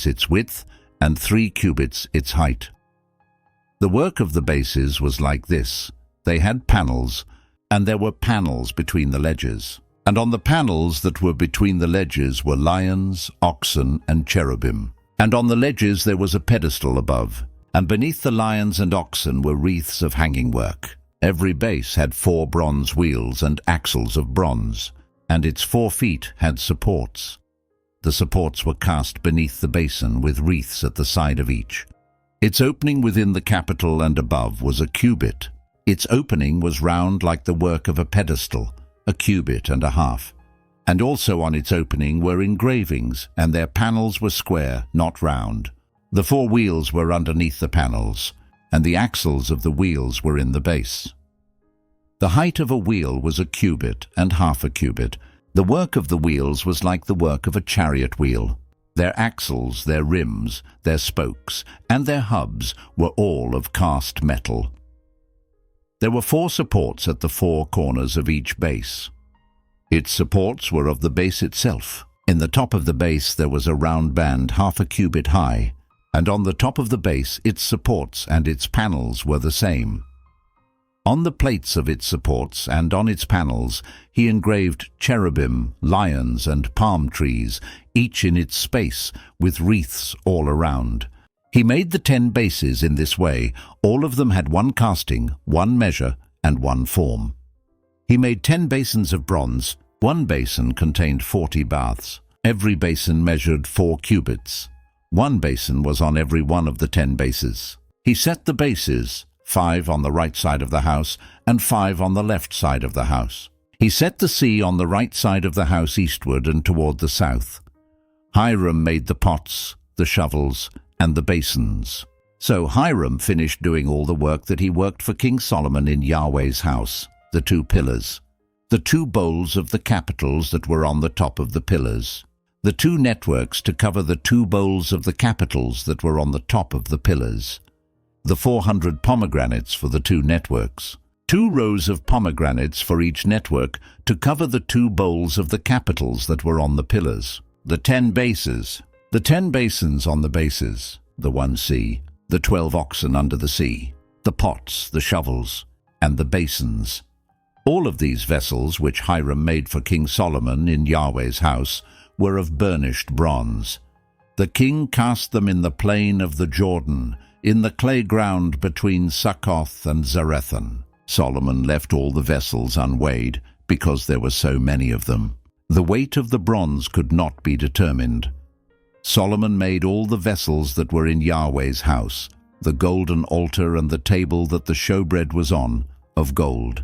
its width, and 3 cubits its height. The work of the bases was like this. They had panels, and there were panels between the ledges. And on the panels that were between the ledges were lions, oxen, and cherubim. And on the ledges there was a pedestal above, and beneath the lions and oxen were wreaths of hanging work. Every base had 4 bronze wheels and axles of bronze, and its 4 feet had supports. The supports were cast beneath the basin with wreaths at the side of each. Its opening within the capital and above was a cubit. Its opening was round like the work of a pedestal, a cubit and a half. And also on its opening were engravings, and their panels were square, not round. The 4 wheels were underneath the panels, and the axles of the wheels were in the base. The height of a wheel was a cubit and half a cubit. The work of the wheels was like the work of a chariot wheel. Their axles, their rims, their spokes, and their hubs were all of cast metal. There were 4 supports at the 4 corners of each base. Its supports were of the base itself. In the top of the base there was a round band half a cubit high, and on the top of the base its supports and its panels were the same. On the plates of its supports and on its panels he engraved cherubim, lions, and palm trees, each in its space, with wreaths all around. He made the 10 bases in this way. All of them had 1 casting, 1 measure, and 1 form. He made 10 basins of bronze. 1 basin contained 40 baths. Every basin measured 4 cubits. 1 basin was on every one of the 10 bases. He set the bases, 5 on the right side of the house and 5 on the left side of the house. He set the sea on the right side of the house eastward and toward the south. Hiram made the pots, the shovels, and the basins. So Hiram finished doing all the work that he worked for King Solomon in Yahweh's house, the 2 pillars, the 2 bowls of the capitals that were on the top of the pillars, the 2 networks to cover the 2 bowls of the capitals that were on the top of the pillars, the 400 pomegranates for the 2 networks, 2 rows of pomegranates for each network to cover the 2 bowls of the capitals that were on the pillars, the 10 bases, the 10 basins on the bases, the 1 sea, the 12 oxen under the sea, the pots, the shovels, and the basins. All of these vessels which Hiram made for King Solomon in Yahweh's house were of burnished bronze. The king cast them in the plain of the Jordan, in the clay ground between Succoth and Zarethan. Solomon left all the vessels unweighed, because there were so many of them. The weight of the bronze could not be determined. Solomon made all the vessels that were in Yahweh's house, the golden altar and the table that the showbread was on, of gold,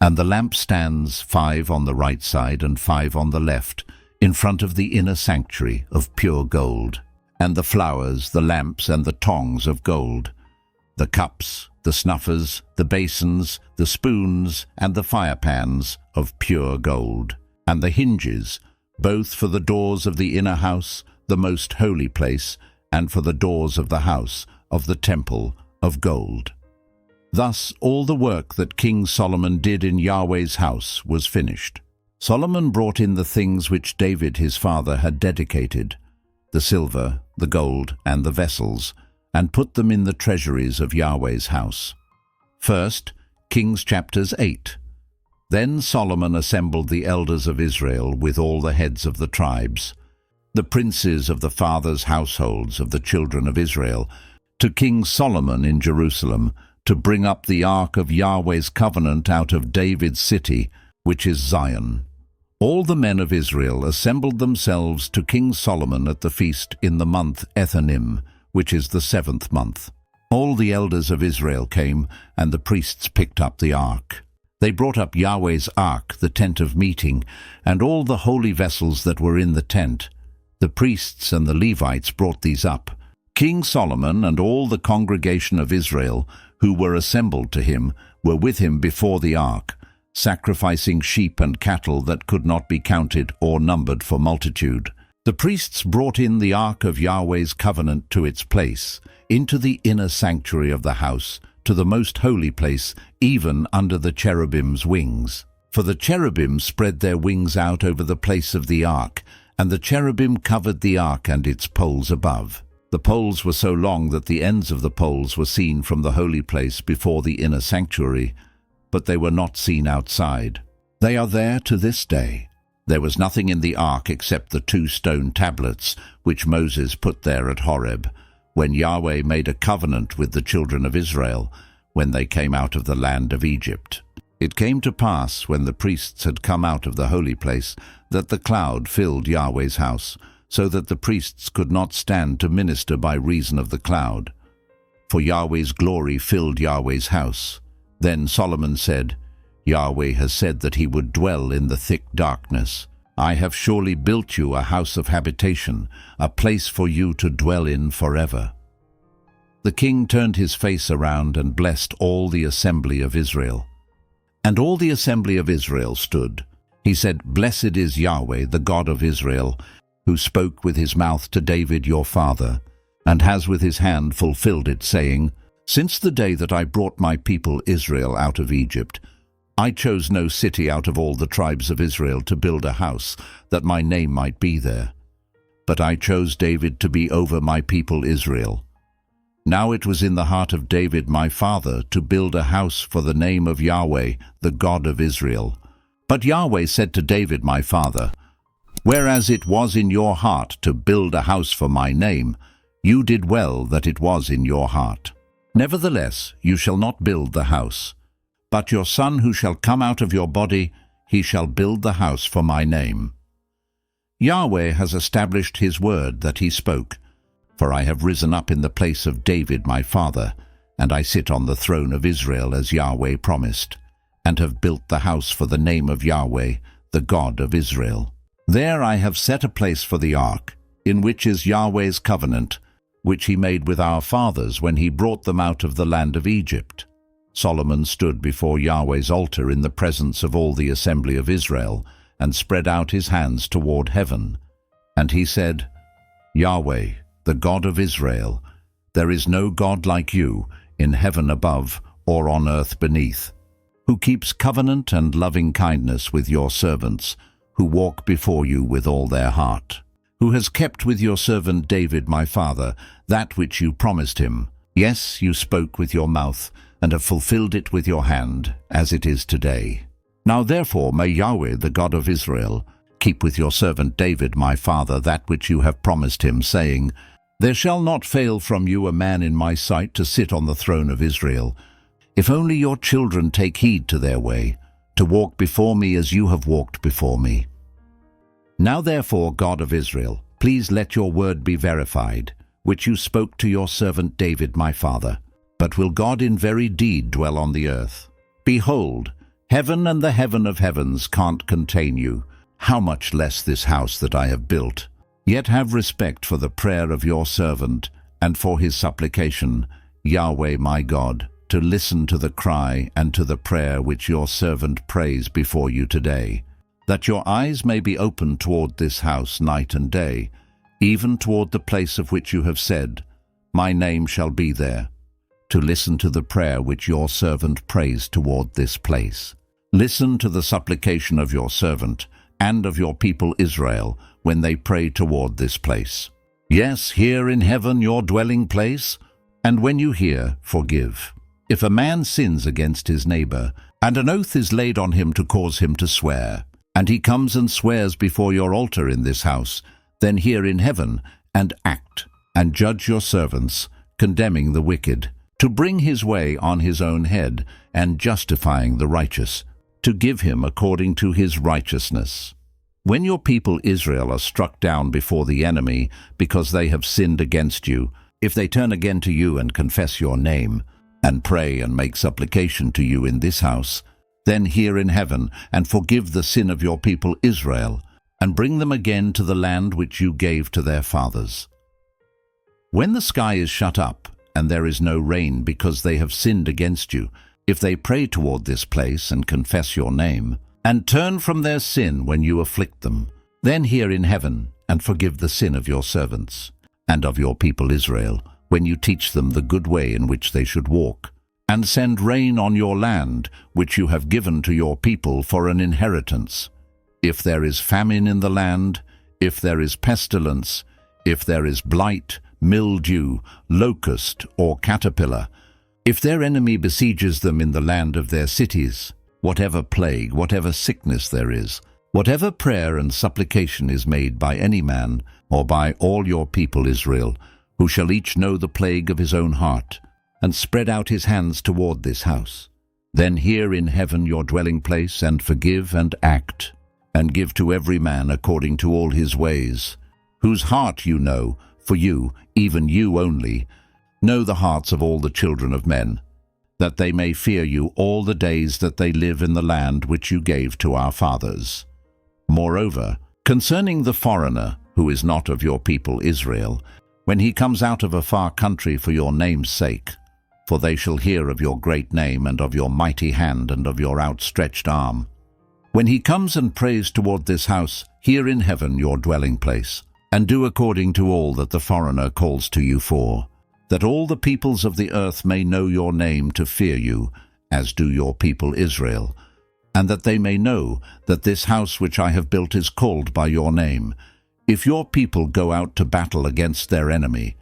and the lampstands, 5 on the right side and 5 on the left, in front of the inner sanctuary, of pure gold, and the flowers, the lamps, and the tongs of gold, the cups, the snuffers, the basins, the spoons, and the firepans of pure gold, and the hinges, both for the doors of the inner house, the most holy place, and for the doors of the house of the temple of gold. Thus all the work that King Solomon did in Yahweh's house was finished. Solomon brought in the things which David his father had dedicated, the silver, the gold, and the vessels, and put them in the treasuries of Yahweh's house. First, Kings chapters 8. Then Solomon assembled the elders of Israel with all the heads of the tribes, the princes of the fathers' households of the children of Israel, to King Solomon in Jerusalem, to bring up the ark of Yahweh's covenant out of David's city, which is Zion. All the men of Israel assembled themselves to King Solomon at the feast in the month Ethanim, which is the 7th month. All the elders of Israel came, and the priests picked up the ark. They brought up Yahweh's ark, the tent of meeting, and all the holy vessels that were in the tent. The priests and the Levites brought these up. King Solomon and all the congregation of Israel, who were assembled to him, were with him before the ark, sacrificing sheep and cattle that could not be counted or numbered for multitude. The priests brought in the ark of Yahweh's covenant to its place, into the inner sanctuary of the house, to the most holy place, even under the cherubim's wings. For the cherubim spread their wings out over the place of the ark, and the cherubim covered the ark and its poles above. The poles were so long that the ends of the poles were seen from the holy place before the inner sanctuary, but they were not seen outside. They are there to this day. There was nothing in the ark except the 2 stone tablets which Moses put there at Horeb, when Yahweh made a covenant with the children of Israel when they came out of the land of Egypt. It came to pass, when the priests had come out of the holy place, that the cloud filled Yahweh's house, so that the priests could not stand to minister by reason of the cloud. For Yahweh's glory filled Yahweh's house. Then Solomon said, Yahweh has said that he would dwell in the thick darkness. I have surely built you a house of habitation, a place for you to dwell in forever. The king turned his face around and blessed all the assembly of Israel. And all the assembly of Israel stood. He said, "Blessed is Yahweh, the God of Israel, who spoke with his mouth to David your father, and has with his hand fulfilled it, saying, Since the day that I brought my people Israel out of Egypt, I chose no city out of all the tribes of Israel to build a house, that my name might be there. But I chose David to be over my people Israel. Now it was in the heart of David my father to build a house for the name of Yahweh, the God of Israel. But Yahweh said to David my father, Whereas it was in your heart to build a house for my name, you did well that it was in your heart. Nevertheless, you shall not build the house. But your son who shall come out of your body, he shall build the house for my name. Yahweh has established his word that he spoke. For I have risen up in the place of David my father, and I sit on the throne of Israel as Yahweh promised, and have built the house for the name of Yahweh, the God of Israel. There I have set a place for the ark, in which is Yahweh's covenant, which he made with our fathers when he brought them out of the land of Egypt. Solomon stood before Yahweh's altar in the presence of all the assembly of Israel, and spread out his hands toward heaven. And he said, Yahweh, the God of Israel, there is no God like you, in heaven above or on earth beneath, who keeps covenant and loving kindness with your servants, who walk before you with all their heart, who has kept with your servant David my father that which you promised him. Yes, you spoke with your mouth, and have fulfilled it with your hand, as it is today. Now therefore may Yahweh, the God of Israel, keep with your servant David my father that which you have promised him, saying, There shall not fail from you a man in my sight to sit on the throne of Israel, if only your children take heed to their way, to walk before me as you have walked before me. Now therefore, God of Israel, please let your word be verified, which you spoke to your servant David my father. But will God in very deed dwell on the earth? Behold, heaven and the heaven of heavens can't contain you, how much less this house that I have built. Yet have respect for the prayer of your servant, and for his supplication, Yahweh my God, to listen to the cry and to the prayer which your servant prays before you today, that your eyes may be open toward this house night and day, even toward the place of which you have said, My name shall be there, to listen to the prayer which your servant prays toward this place. Listen to the supplication of your servant and of your people Israel when they pray toward this place. Yes, hear in heaven your dwelling place, and when you hear, forgive. If a man sins against his neighbor, and an oath is laid on him to cause him to swear, and he comes and swears before your altar in this house, then hear in heaven, and act, and judge your servants, condemning the wicked, to bring his way on his own head, and justifying the righteous, to give him according to his righteousness. When your people Israel are struck down before the enemy, because they have sinned against you, if they turn again to you and confess your name, and pray and make supplication to you in this house, then hear in heaven, and forgive the sin of your people Israel, and bring them again to the land which you gave to their fathers. When the sky is shut up, and there is no rain because they have sinned against you, if they pray toward this place and confess your name, and turn from their sin when you afflict them, then hear in heaven, and forgive the sin of your servants, and of your people Israel, when you teach them the good way in which they should walk, and send rain on your land, which you have given to your people for an inheritance. If there is famine in the land, if there is pestilence, if there is blight, mildew, locust, or caterpillar, if their enemy besieges them in the land of their cities, whatever plague, whatever sickness there is, whatever prayer and supplication is made by any man, or by all your people Israel, who shall each know the plague of his own heart, and spread out his hands toward this house, then hear in heaven your dwelling place, and forgive and act, and give to every man according to all his ways, whose heart you know, for you, even you only, know the hearts of all the children of men, that they may fear you all the days that they live in the land which you gave to our fathers. Moreover, concerning the foreigner, who is not of your people Israel, when he comes out of a far country for your name's sake. For they shall hear of your great name and of your mighty hand and of your outstretched arm. When he comes and prays toward this house, here in heaven your dwelling place, and do according to all that the foreigner calls to you for, that all the peoples of the earth may know your name to fear you, as do your people Israel, and that they may know that this house which I have built is called by your name. If your people go out to battle against their enemy,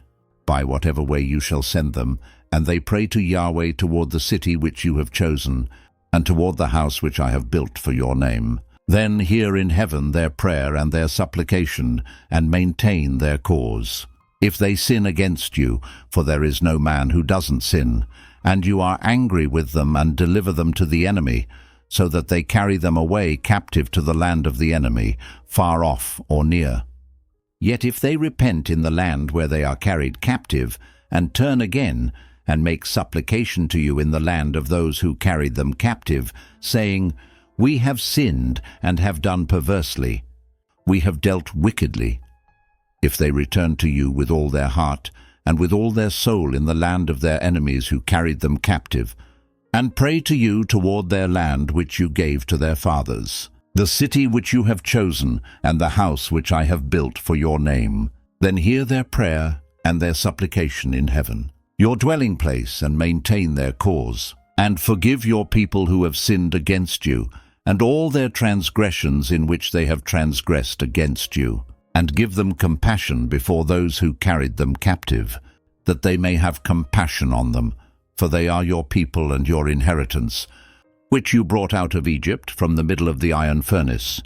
by whatever way you shall send them, and they pray to Yahweh toward the city which you have chosen, and toward the house which I have built for your name, then hear in heaven their prayer and their supplication, and maintain their cause. If they sin against you, for there is no man who doesn't sin, and you are angry with them and deliver them to the enemy, so that they carry them away captive to the land of the enemy, far off or near. Yet if they repent in the land where they are carried captive, and turn again, and make supplication to you in the land of those who carried them captive, saying, We have sinned and have done perversely. We have dealt wickedly. If they return to you with all their heart and with all their soul in the land of their enemies who carried them captive, and pray to you toward their land which you gave to their fathers, the city which you have chosen, and the house which I have built for your name, then hear their prayer and their supplication in heaven, your dwelling place, and maintain their cause, and forgive your people who have sinned against you, and all their transgressions in which they have transgressed against you, and give them compassion before those who carried them captive, that they may have compassion on them, for they are your people and your inheritance, which you brought out of Egypt from the middle of the iron furnace,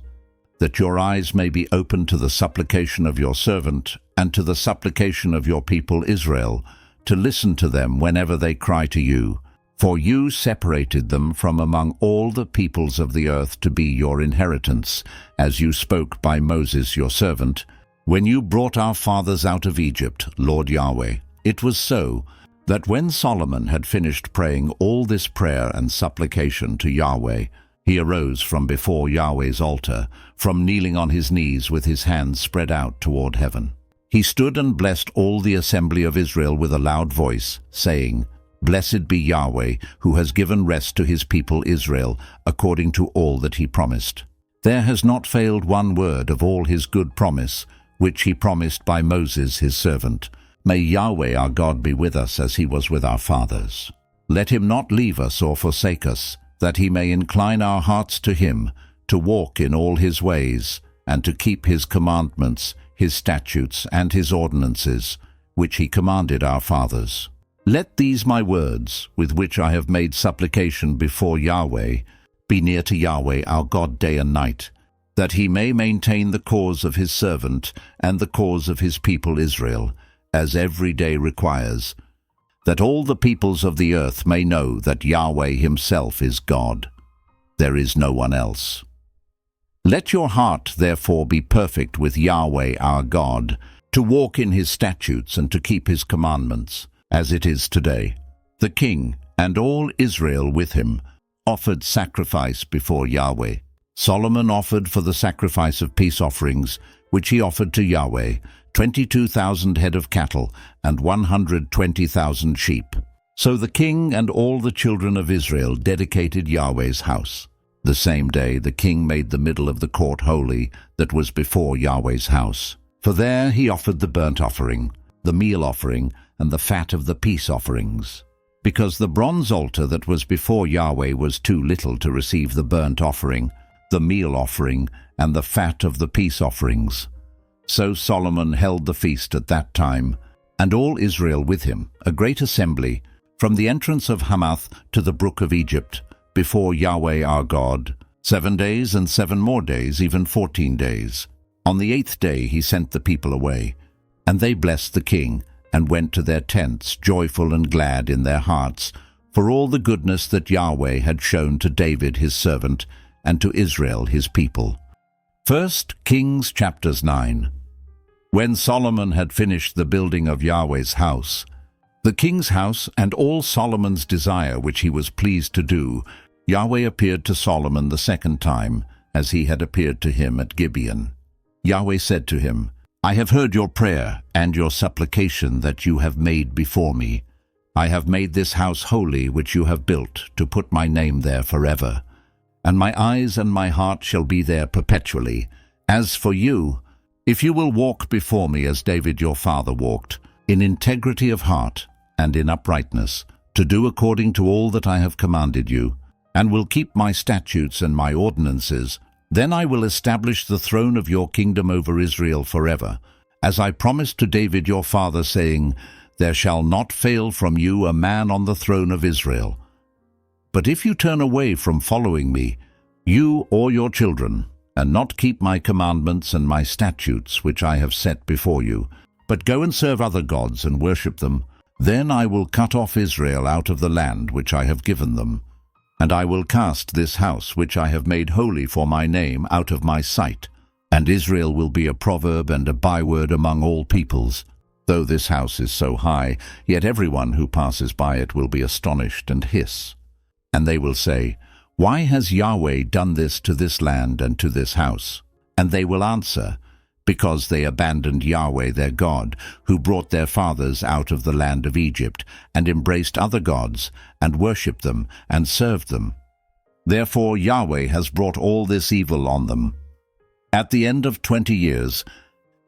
that your eyes may be open to the supplication of your servant and to the supplication of your people Israel, to listen to them whenever they cry to you. For you separated them from among all the peoples of the earth to be your inheritance, as you spoke by Moses your servant, when you brought our fathers out of Egypt, Lord Yahweh. It was so, that when Solomon had finished praying all this prayer and supplication to Yahweh, he arose from before Yahweh's altar, from kneeling on his knees with his hands spread out toward heaven. He stood and blessed all the assembly of Israel with a loud voice, saying, Blessed be Yahweh, who has given rest to his people Israel, according to all that he promised. There has not failed one word of all his good promise, which he promised by Moses his servant. May Yahweh our God be with us as he was with our fathers. Let him not leave us or forsake us, that he may incline our hearts to him, to walk in all his ways, and to keep his commandments, his statutes, and his ordinances, which he commanded our fathers. Let these my words, with which I have made supplication before Yahweh, be near to Yahweh our God day and night, that he may maintain the cause of his servant and the cause of his people Israel, as every day requires, that all the peoples of the earth may know that Yahweh himself is God. There is no one else. Let your heart therefore be perfect with Yahweh our God, to walk in his statutes and to keep his commandments, as it is today. The king and all Israel with him offered sacrifice before Yahweh. Solomon offered for the sacrifice of peace offerings, which he offered to Yahweh, 22,000 head of cattle and 120,000 sheep. So the king and all the children of Israel dedicated Yahweh's house. The same day the king made the middle of the court holy that was before Yahweh's house. For there he offered the burnt offering, the meal offering, and the fat of the peace offerings. Because the bronze altar that was before Yahweh was too little to receive the burnt offering, the meal offering, and the fat of the peace offerings. So Solomon held the feast at that time, and all Israel with him, a great assembly, from the entrance of Hamath to the brook of Egypt, before Yahweh our God, 7 days and 7 more days, even 14 days. On the 8th day he sent the people away, and they blessed the king, and went to their tents, joyful and glad in their hearts, for all the goodness that Yahweh had shown to David his servant, and to Israel his people. 1 Kings chapters 9. When Solomon had finished the building of Yahweh's house, the king's house, and all Solomon's desire which he was pleased to do, Yahweh appeared to Solomon the second time, as he had appeared to him at Gibeon. Yahweh said to him, I have heard your prayer and your supplication that you have made before me. I have made this house holy which you have built, to put my name there forever. And my eyes and my heart shall be there perpetually. As for you, if you will walk before me as David your father walked, in integrity of heart and in uprightness, to do according to all that I have commanded you, and will keep my statutes and my ordinances, then I will establish the throne of your kingdom over Israel forever, as I promised to David your father, saying, There shall not fail from you a man on the throne of Israel. But if you turn away from following me, you or your children, and not keep my commandments and my statutes which I have set before you, but go and serve other gods and worship them, then I will cut off Israel out of the land which I have given them. And I will cast this house which I have made holy for my name out of my sight. And Israel will be a proverb and a byword among all peoples. Though this house is so high, yet everyone who passes by it will be astonished and hiss. And they will say, Why has Yahweh done this to this land and to this house? And they will answer, Because they abandoned Yahweh their God, who brought their fathers out of the land of Egypt, and embraced other gods, and worshipped them, and served them. Therefore Yahweh has brought all this evil on them. At the end of 20 years,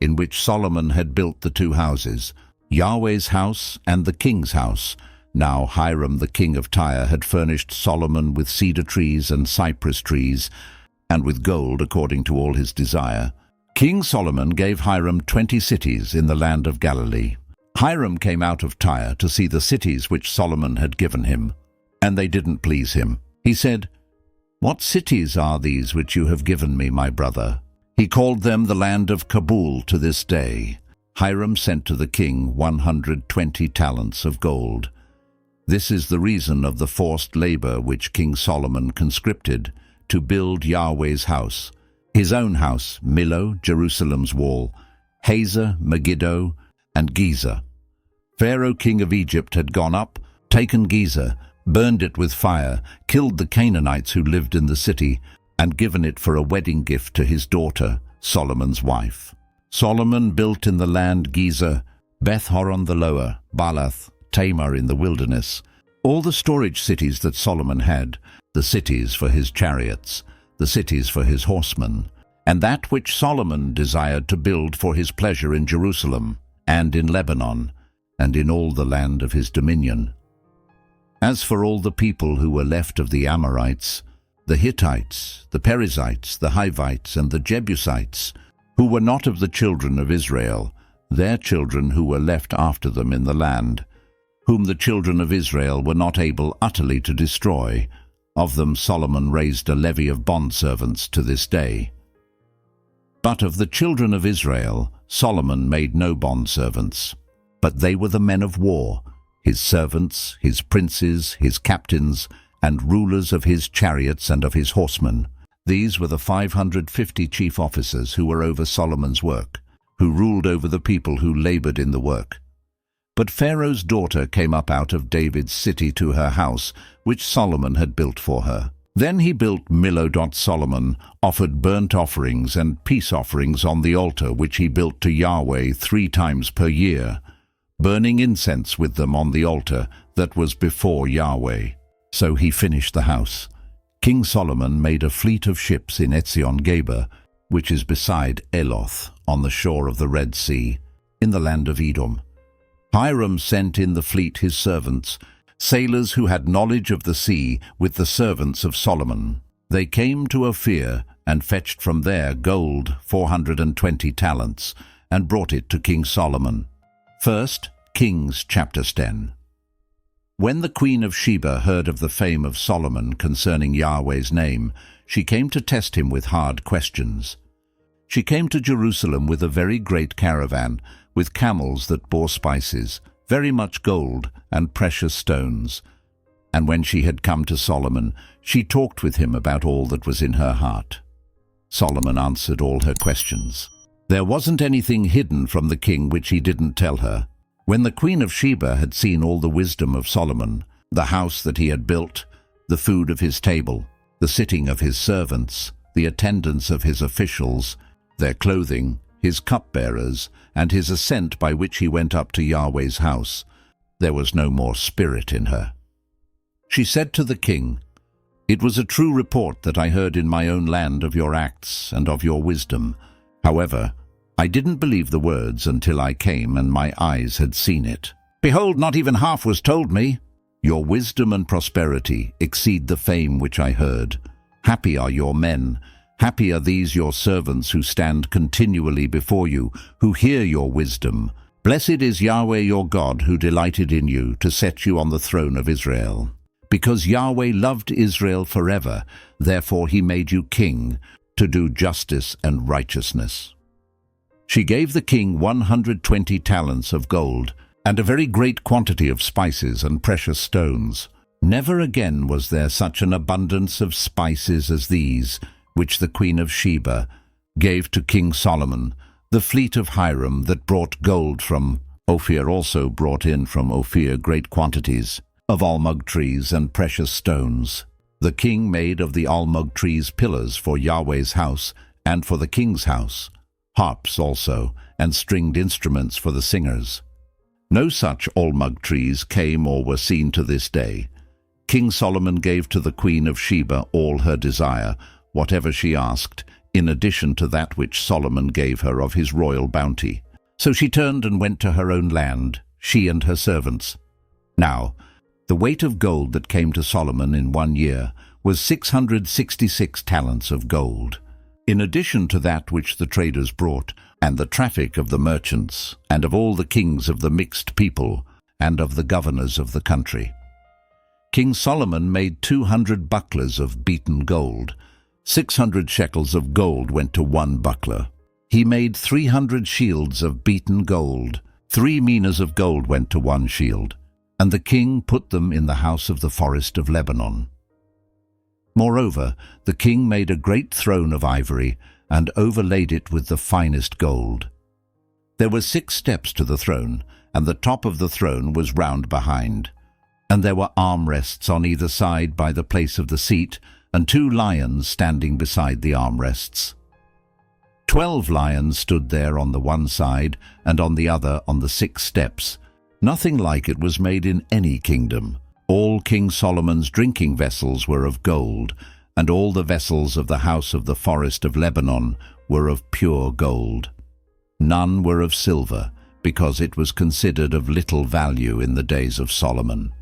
in which Solomon had built the two houses, Yahweh's house and the king's house, now Hiram the king of Tyre had furnished Solomon with cedar trees and cypress trees, and with gold according to all his desire. King Solomon gave Hiram 20 cities in the land of Galilee. Hiram came out of Tyre to see the cities which Solomon had given him, and they didn't please him. He said, What cities are these which you have given me, my brother? He called them the land of Kabul to this day. Hiram sent to the king 120 talents of gold. This is the reason of the forced labor which King Solomon conscripted to build Yahweh's house, his own house, Millo, Jerusalem's wall, Hazor, Megiddo, and Giza. Pharaoh king of Egypt had gone up, taken Giza, burned it with fire, killed the Canaanites who lived in the city, and given it for a wedding gift to his daughter, Solomon's wife. Solomon built in the land Giza, Beth-horon the lower, Baalath, Tamar in the wilderness, all the storage cities that Solomon had, the cities for his chariots, the cities for his horsemen, and that which Solomon desired to build for his pleasure in Jerusalem, and in Lebanon, and in all the land of his dominion. As for all the people who were left of the Amorites, the Hittites, the Perizzites, the Hivites, and the Jebusites, who were not of the children of Israel, their children who were left after them in the land, whom the children of Israel were not able utterly to destroy, of them Solomon raised a levy of bondservants to this day. But of the children of Israel Solomon made no bondservants, but they were the men of war, his servants, his princes, his captains, and rulers of his chariots and of his horsemen. These were the 550 chief officers who were over Solomon's work, who ruled over the people who labored in the work. But Pharaoh's daughter came up out of David's city to her house, which Solomon had built for her. Then he built Millo. Solomon offered burnt offerings and peace offerings on the altar which he built to Yahweh 3 times per year, burning incense with them on the altar that was before Yahweh. So he finished the house. King Solomon made a fleet of ships in Etzion-Geber, which is beside Eloth, on the shore of the Red Sea, in the land of Edom. Hiram sent in the fleet his servants, sailors who had knowledge of the sea, with the servants of Solomon. They came to Ophir and fetched from there gold 420 talents, and brought it to King Solomon. 1 Kings chapter 10. When the Queen of Sheba heard of the fame of Solomon concerning Yahweh's name, she came to test him with hard questions. She came to Jerusalem with a very great caravan, with camels that bore spices, very much gold and precious stones. And when she had come to Solomon, she talked with him about all that was in her heart. Solomon answered all her questions. There wasn't anything hidden from the king which he didn't tell her. When the Queen of Sheba had seen all the wisdom of Solomon, the house that he had built, the food of his table, the sitting of his servants, the attendance of his officials, their clothing, his cupbearers, and his ascent by which he went up to Yahweh's house, there was no more spirit in her. She said to the king, "It was a true report that I heard in my own land of your acts and of your wisdom. However, I didn't believe the words until I came and my eyes had seen it. Behold, not even half was told me. Your wisdom and prosperity exceed the fame which I heard. Happy are your men. Happy are these your servants who stand continually before you, who hear your wisdom. Blessed is Yahweh your God, who delighted in you to set you on the throne of Israel. Because Yahweh loved Israel forever, therefore he made you king, to do justice and righteousness." She gave the king 120 talents of gold, and a very great quantity of spices and precious stones. Never again was there such an abundance of spices as these, which the Queen of Sheba gave to King Solomon. The fleet of Hiram that brought gold from Ophir also brought in from Ophir great quantities of almug trees and precious stones. The king made of the almug trees pillars for Yahweh's house and for the king's house, harps also, and stringed instruments for the singers. No such almug trees came or were seen to this day. King Solomon gave to the Queen of Sheba all her desire, whatever she asked, in addition to that which Solomon gave her of his royal bounty. So she turned and went to her own land, she and her servants. Now, the weight of gold that came to Solomon in 1 year was 666 talents of gold, in addition to that which the traders brought, and the traffic of the merchants, and of all the kings of the mixed people, and of the governors of the country. King Solomon made 200 bucklers of beaten gold. 600 shekels of gold went to 1 buckler. He made 300 shields of beaten gold. 3 minas of gold went to 1 shield, and the king put them in the house of the forest of Lebanon. Moreover, the king made a great throne of ivory, and overlaid it with the finest gold. There were 6 steps to the throne, and the top of the throne was round behind. And there were armrests on either side by the place of the seat, and 2 lions standing beside the armrests. 12 lions stood there on the one side, and on the other on the 6 steps. Nothing like it was made in any kingdom. All King Solomon's drinking vessels were of gold, and all the vessels of the house of the forest of Lebanon were of pure gold. None were of silver, because it was considered of little value in the days of Solomon.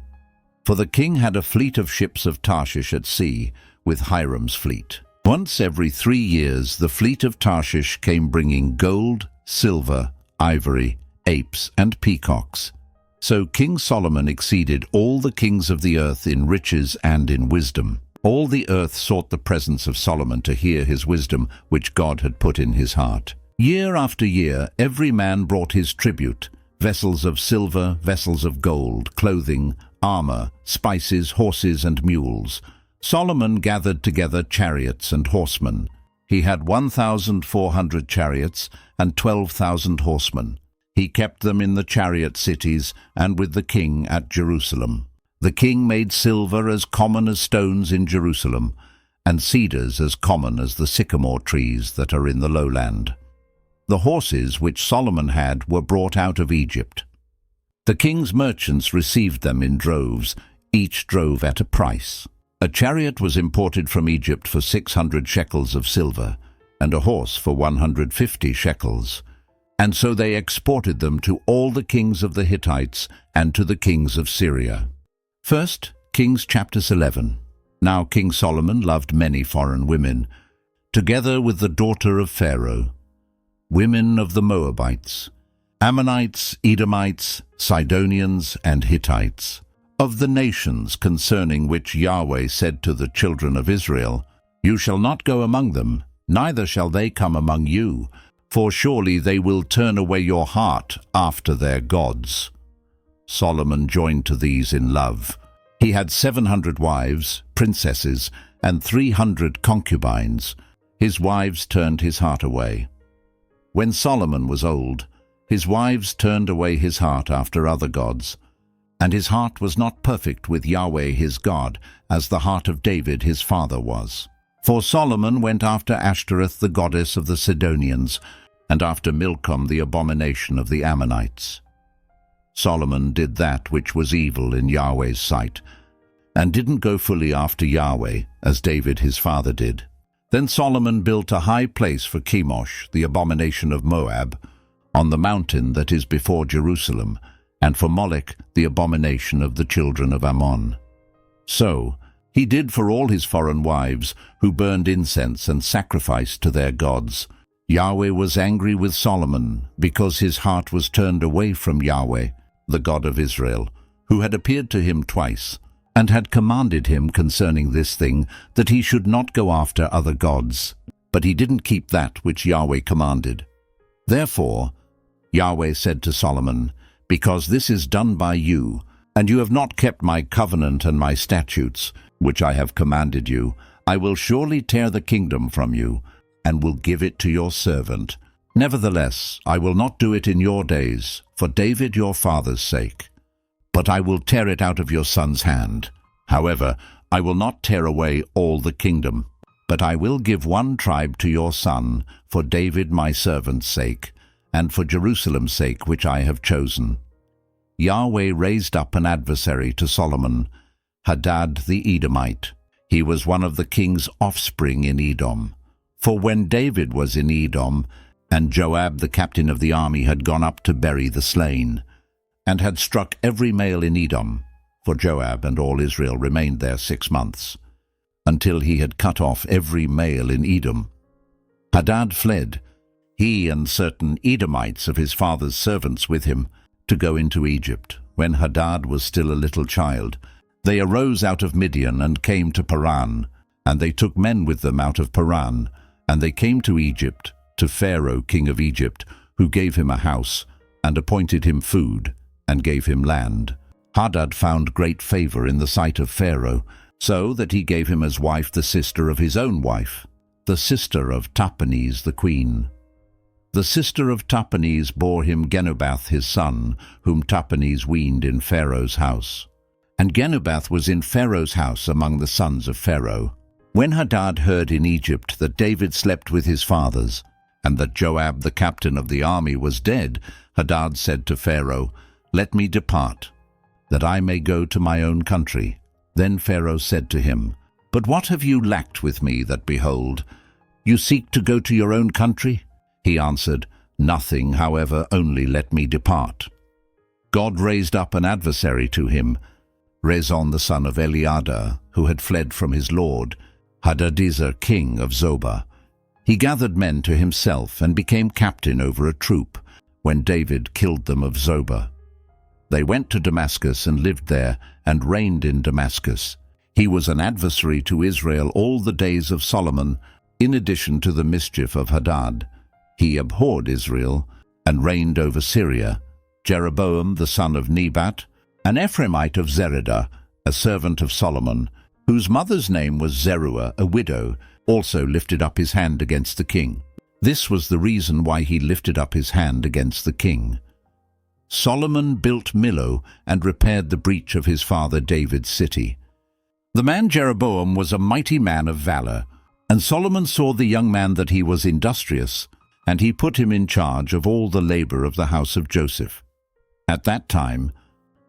For the king had a fleet of ships of Tarshish at sea, with Hiram's fleet. Once every 3 years the fleet of Tarshish came bringing gold, silver, ivory, apes, and peacocks. So King Solomon exceeded all the kings of the earth in riches and in wisdom. All the earth sought the presence of Solomon to hear his wisdom, which God had put in his heart. Year after year every man brought his tribute, vessels of silver, vessels of gold, clothing, armor, spices, horses, and mules. Solomon gathered together chariots and horsemen. He had 1,400 chariots and 12,000 horsemen. He kept them in the chariot cities and with the king at Jerusalem. The king made silver as common as stones in Jerusalem, and cedars as common as the sycamore trees that are in the lowland. The horses which Solomon had were brought out of Egypt. The king's merchants received them in droves, each drove at a price. A chariot was imported from Egypt for 600 shekels of silver, and a horse for 150 shekels. And so they exported them to all the kings of the Hittites and to the kings of Syria. 1 Kings chapter 11. Now King Solomon loved many foreign women, together with the daughter of Pharaoh, women of the Moabites, Ammonites, Edomites, Sidonians, and Hittites, of the nations concerning which Yahweh said to the children of Israel, "You shall not go among them, neither shall they come among you, for surely they will turn away your heart after their gods." Solomon joined to these in love. He had 700 wives, princesses, and 300 concubines. His wives turned his heart away. When Solomon was old, his wives turned away his heart after other gods, and his heart was not perfect with Yahweh his God, as the heart of David his father was. For Solomon went after Ashtoreth, the goddess of the Sidonians, and after Milcom the abomination of the Ammonites. Solomon did that which was evil in Yahweh's sight, and didn't go fully after Yahweh, as David his father did. Then Solomon built a high place for Chemosh, the abomination of Moab, on the mountain that is before Jerusalem, and for Molech, the abomination of the children of Ammon. So he did for all his foreign wives, who burned incense and sacrificed to their gods. Yahweh was angry with Solomon, because his heart was turned away from Yahweh, the God of Israel, who had appeared to him twice, and had commanded him concerning this thing, that he should not go after other gods. But he didn't keep that which Yahweh commanded. Therefore Yahweh said to Solomon, "Because this is done by you, and you have not kept my covenant and my statutes, which I have commanded you, I will surely tear the kingdom from you, and will give it to your servant. Nevertheless, I will not do it in your days, for David your father's sake. But I will tear it out of your son's hand. However, I will not tear away all the kingdom, but I will give one tribe to your son, for David my servant's sake, and for Jerusalem's sake which I have chosen." Yahweh raised up an adversary to Solomon, Hadad the Edomite. He was one of the king's offspring in Edom. For when David was in Edom, and Joab the captain of the army had gone up to bury the slain, and had struck every male in Edom, for Joab and all Israel remained there 6 months, until he had cut off every male in Edom, Hadad fled, he and certain Edomites of his father's servants with him, to go into Egypt. When Hadad was still a little child, they arose out of Midian and came to Paran, and they took men with them out of Paran, and they came to Egypt, to Pharaoh king of Egypt, who gave him a house, and appointed him food, and gave him land. Hadad found great favor in the sight of Pharaoh, so that he gave him as wife the sister of his own wife, the sister of Tahpenes the queen. The sister of Tahpenes bore him Genubath his son, whom Tahpenes weaned in Pharaoh's house. And Genubath was in Pharaoh's house among the sons of Pharaoh. When Hadad heard in Egypt that David slept with his fathers, and that Joab the captain of the army was dead, Hadad said to Pharaoh, "Let me depart, that I may go to my own country." Then Pharaoh said to him, "But what have you lacked with me, that, behold, you seek to go to your own country?" He answered, "Nothing, however, only let me depart." God raised up an adversary to him, Rezon the son of Eliada, who had fled from his lord, Hadadezer king of Zobah. He gathered men to himself and became captain over a troop, when David killed them of Zobah. They went to Damascus and lived there, and reigned in Damascus. He was an adversary to Israel all the days of Solomon, in addition to the mischief of Hadad. He abhorred Israel, and reigned over Syria. Jeroboam the son of Nebat, an Ephraimite of Zeradah, a servant of Solomon, whose mother's name was Zeruah, a widow, also lifted up his hand against the king. This was the reason why he lifted up his hand against the king. Solomon built Millo and repaired the breach of his father David's city. The man Jeroboam was a mighty man of valor, and Solomon saw the young man that he was industrious, and he put him in charge of all the labor of the house of Joseph. At that time,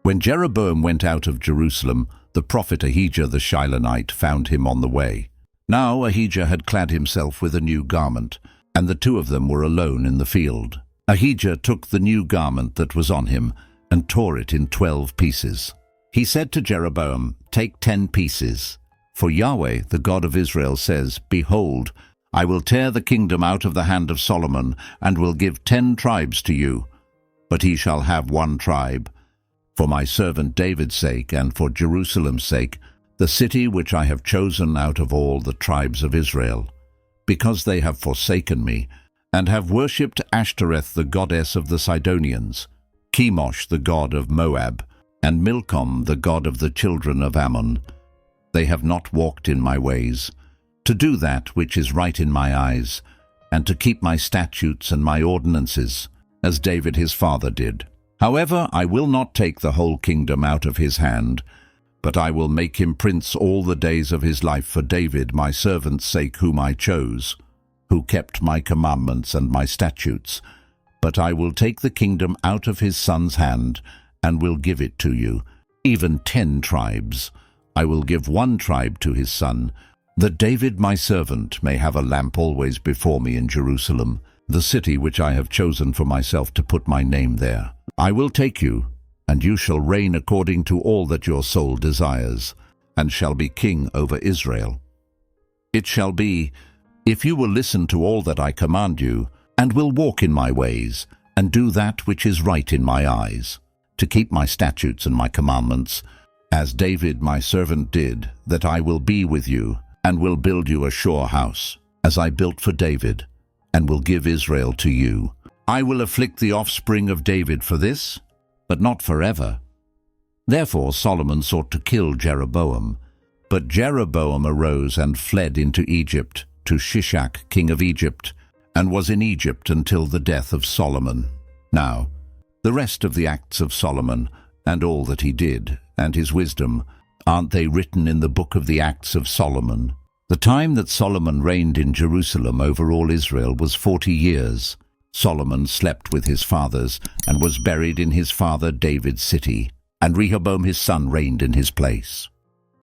when Jeroboam went out of Jerusalem, the prophet Ahijah the Shilonite found him on the way. Now Ahijah had clad himself with a new garment, and the two of them were alone in the field. Ahijah took the new garment that was on him, and tore it in 12 pieces. He said to Jeroboam, "Take 10 pieces. For Yahweh, the God of Israel, says, Behold, I will tear the kingdom out of the hand of Solomon, and will give 10 tribes to you. But he shall have 1 tribe, for my servant David's sake, and for Jerusalem's sake, the city which I have chosen out of all the tribes of Israel, because they have forsaken me, and have worshipped Ashtoreth the goddess of the Sidonians, Chemosh the god of Moab, and Milcom the god of the children of Ammon. They have not walked in my ways, to do that which is right in my eyes, and to keep my statutes and my ordinances, as David his father did. However, I will not take the whole kingdom out of his hand, but I will make him prince all the days of his life for David my servant's sake, whom I chose. who kept my commandments and my statutes. But I will take the kingdom out of his son's hand, and will give it to you, even 10 tribes. I will give 1 tribe to his son, that David my servant may have a lamp always before me in Jerusalem, the city which I have chosen for myself to put my name there. I will take you, and you shall reign according to all that your soul desires, and shall be king over Israel. It shall be, if you will listen to all that I command you, and will walk in my ways, and do that which is right in my eyes, to keep my statutes and my commandments, as David my servant did, that I will be with you, and will build you a sure house, as I built for David, and will give Israel to you. I will afflict the offspring of David for this, but not forever. Therefore Solomon sought to kill Jeroboam. But Jeroboam arose and fled into Egypt, to Shishak king of Egypt, and was in Egypt until the death of Solomon. Now, the rest of the acts of Solomon, and all that he did, and his wisdom, aren't they written in the book of the Acts of Solomon? The time that Solomon reigned in Jerusalem over all Israel was 40 years. Solomon slept with his fathers, and was buried in his father David's city, and Rehoboam his son reigned in his place.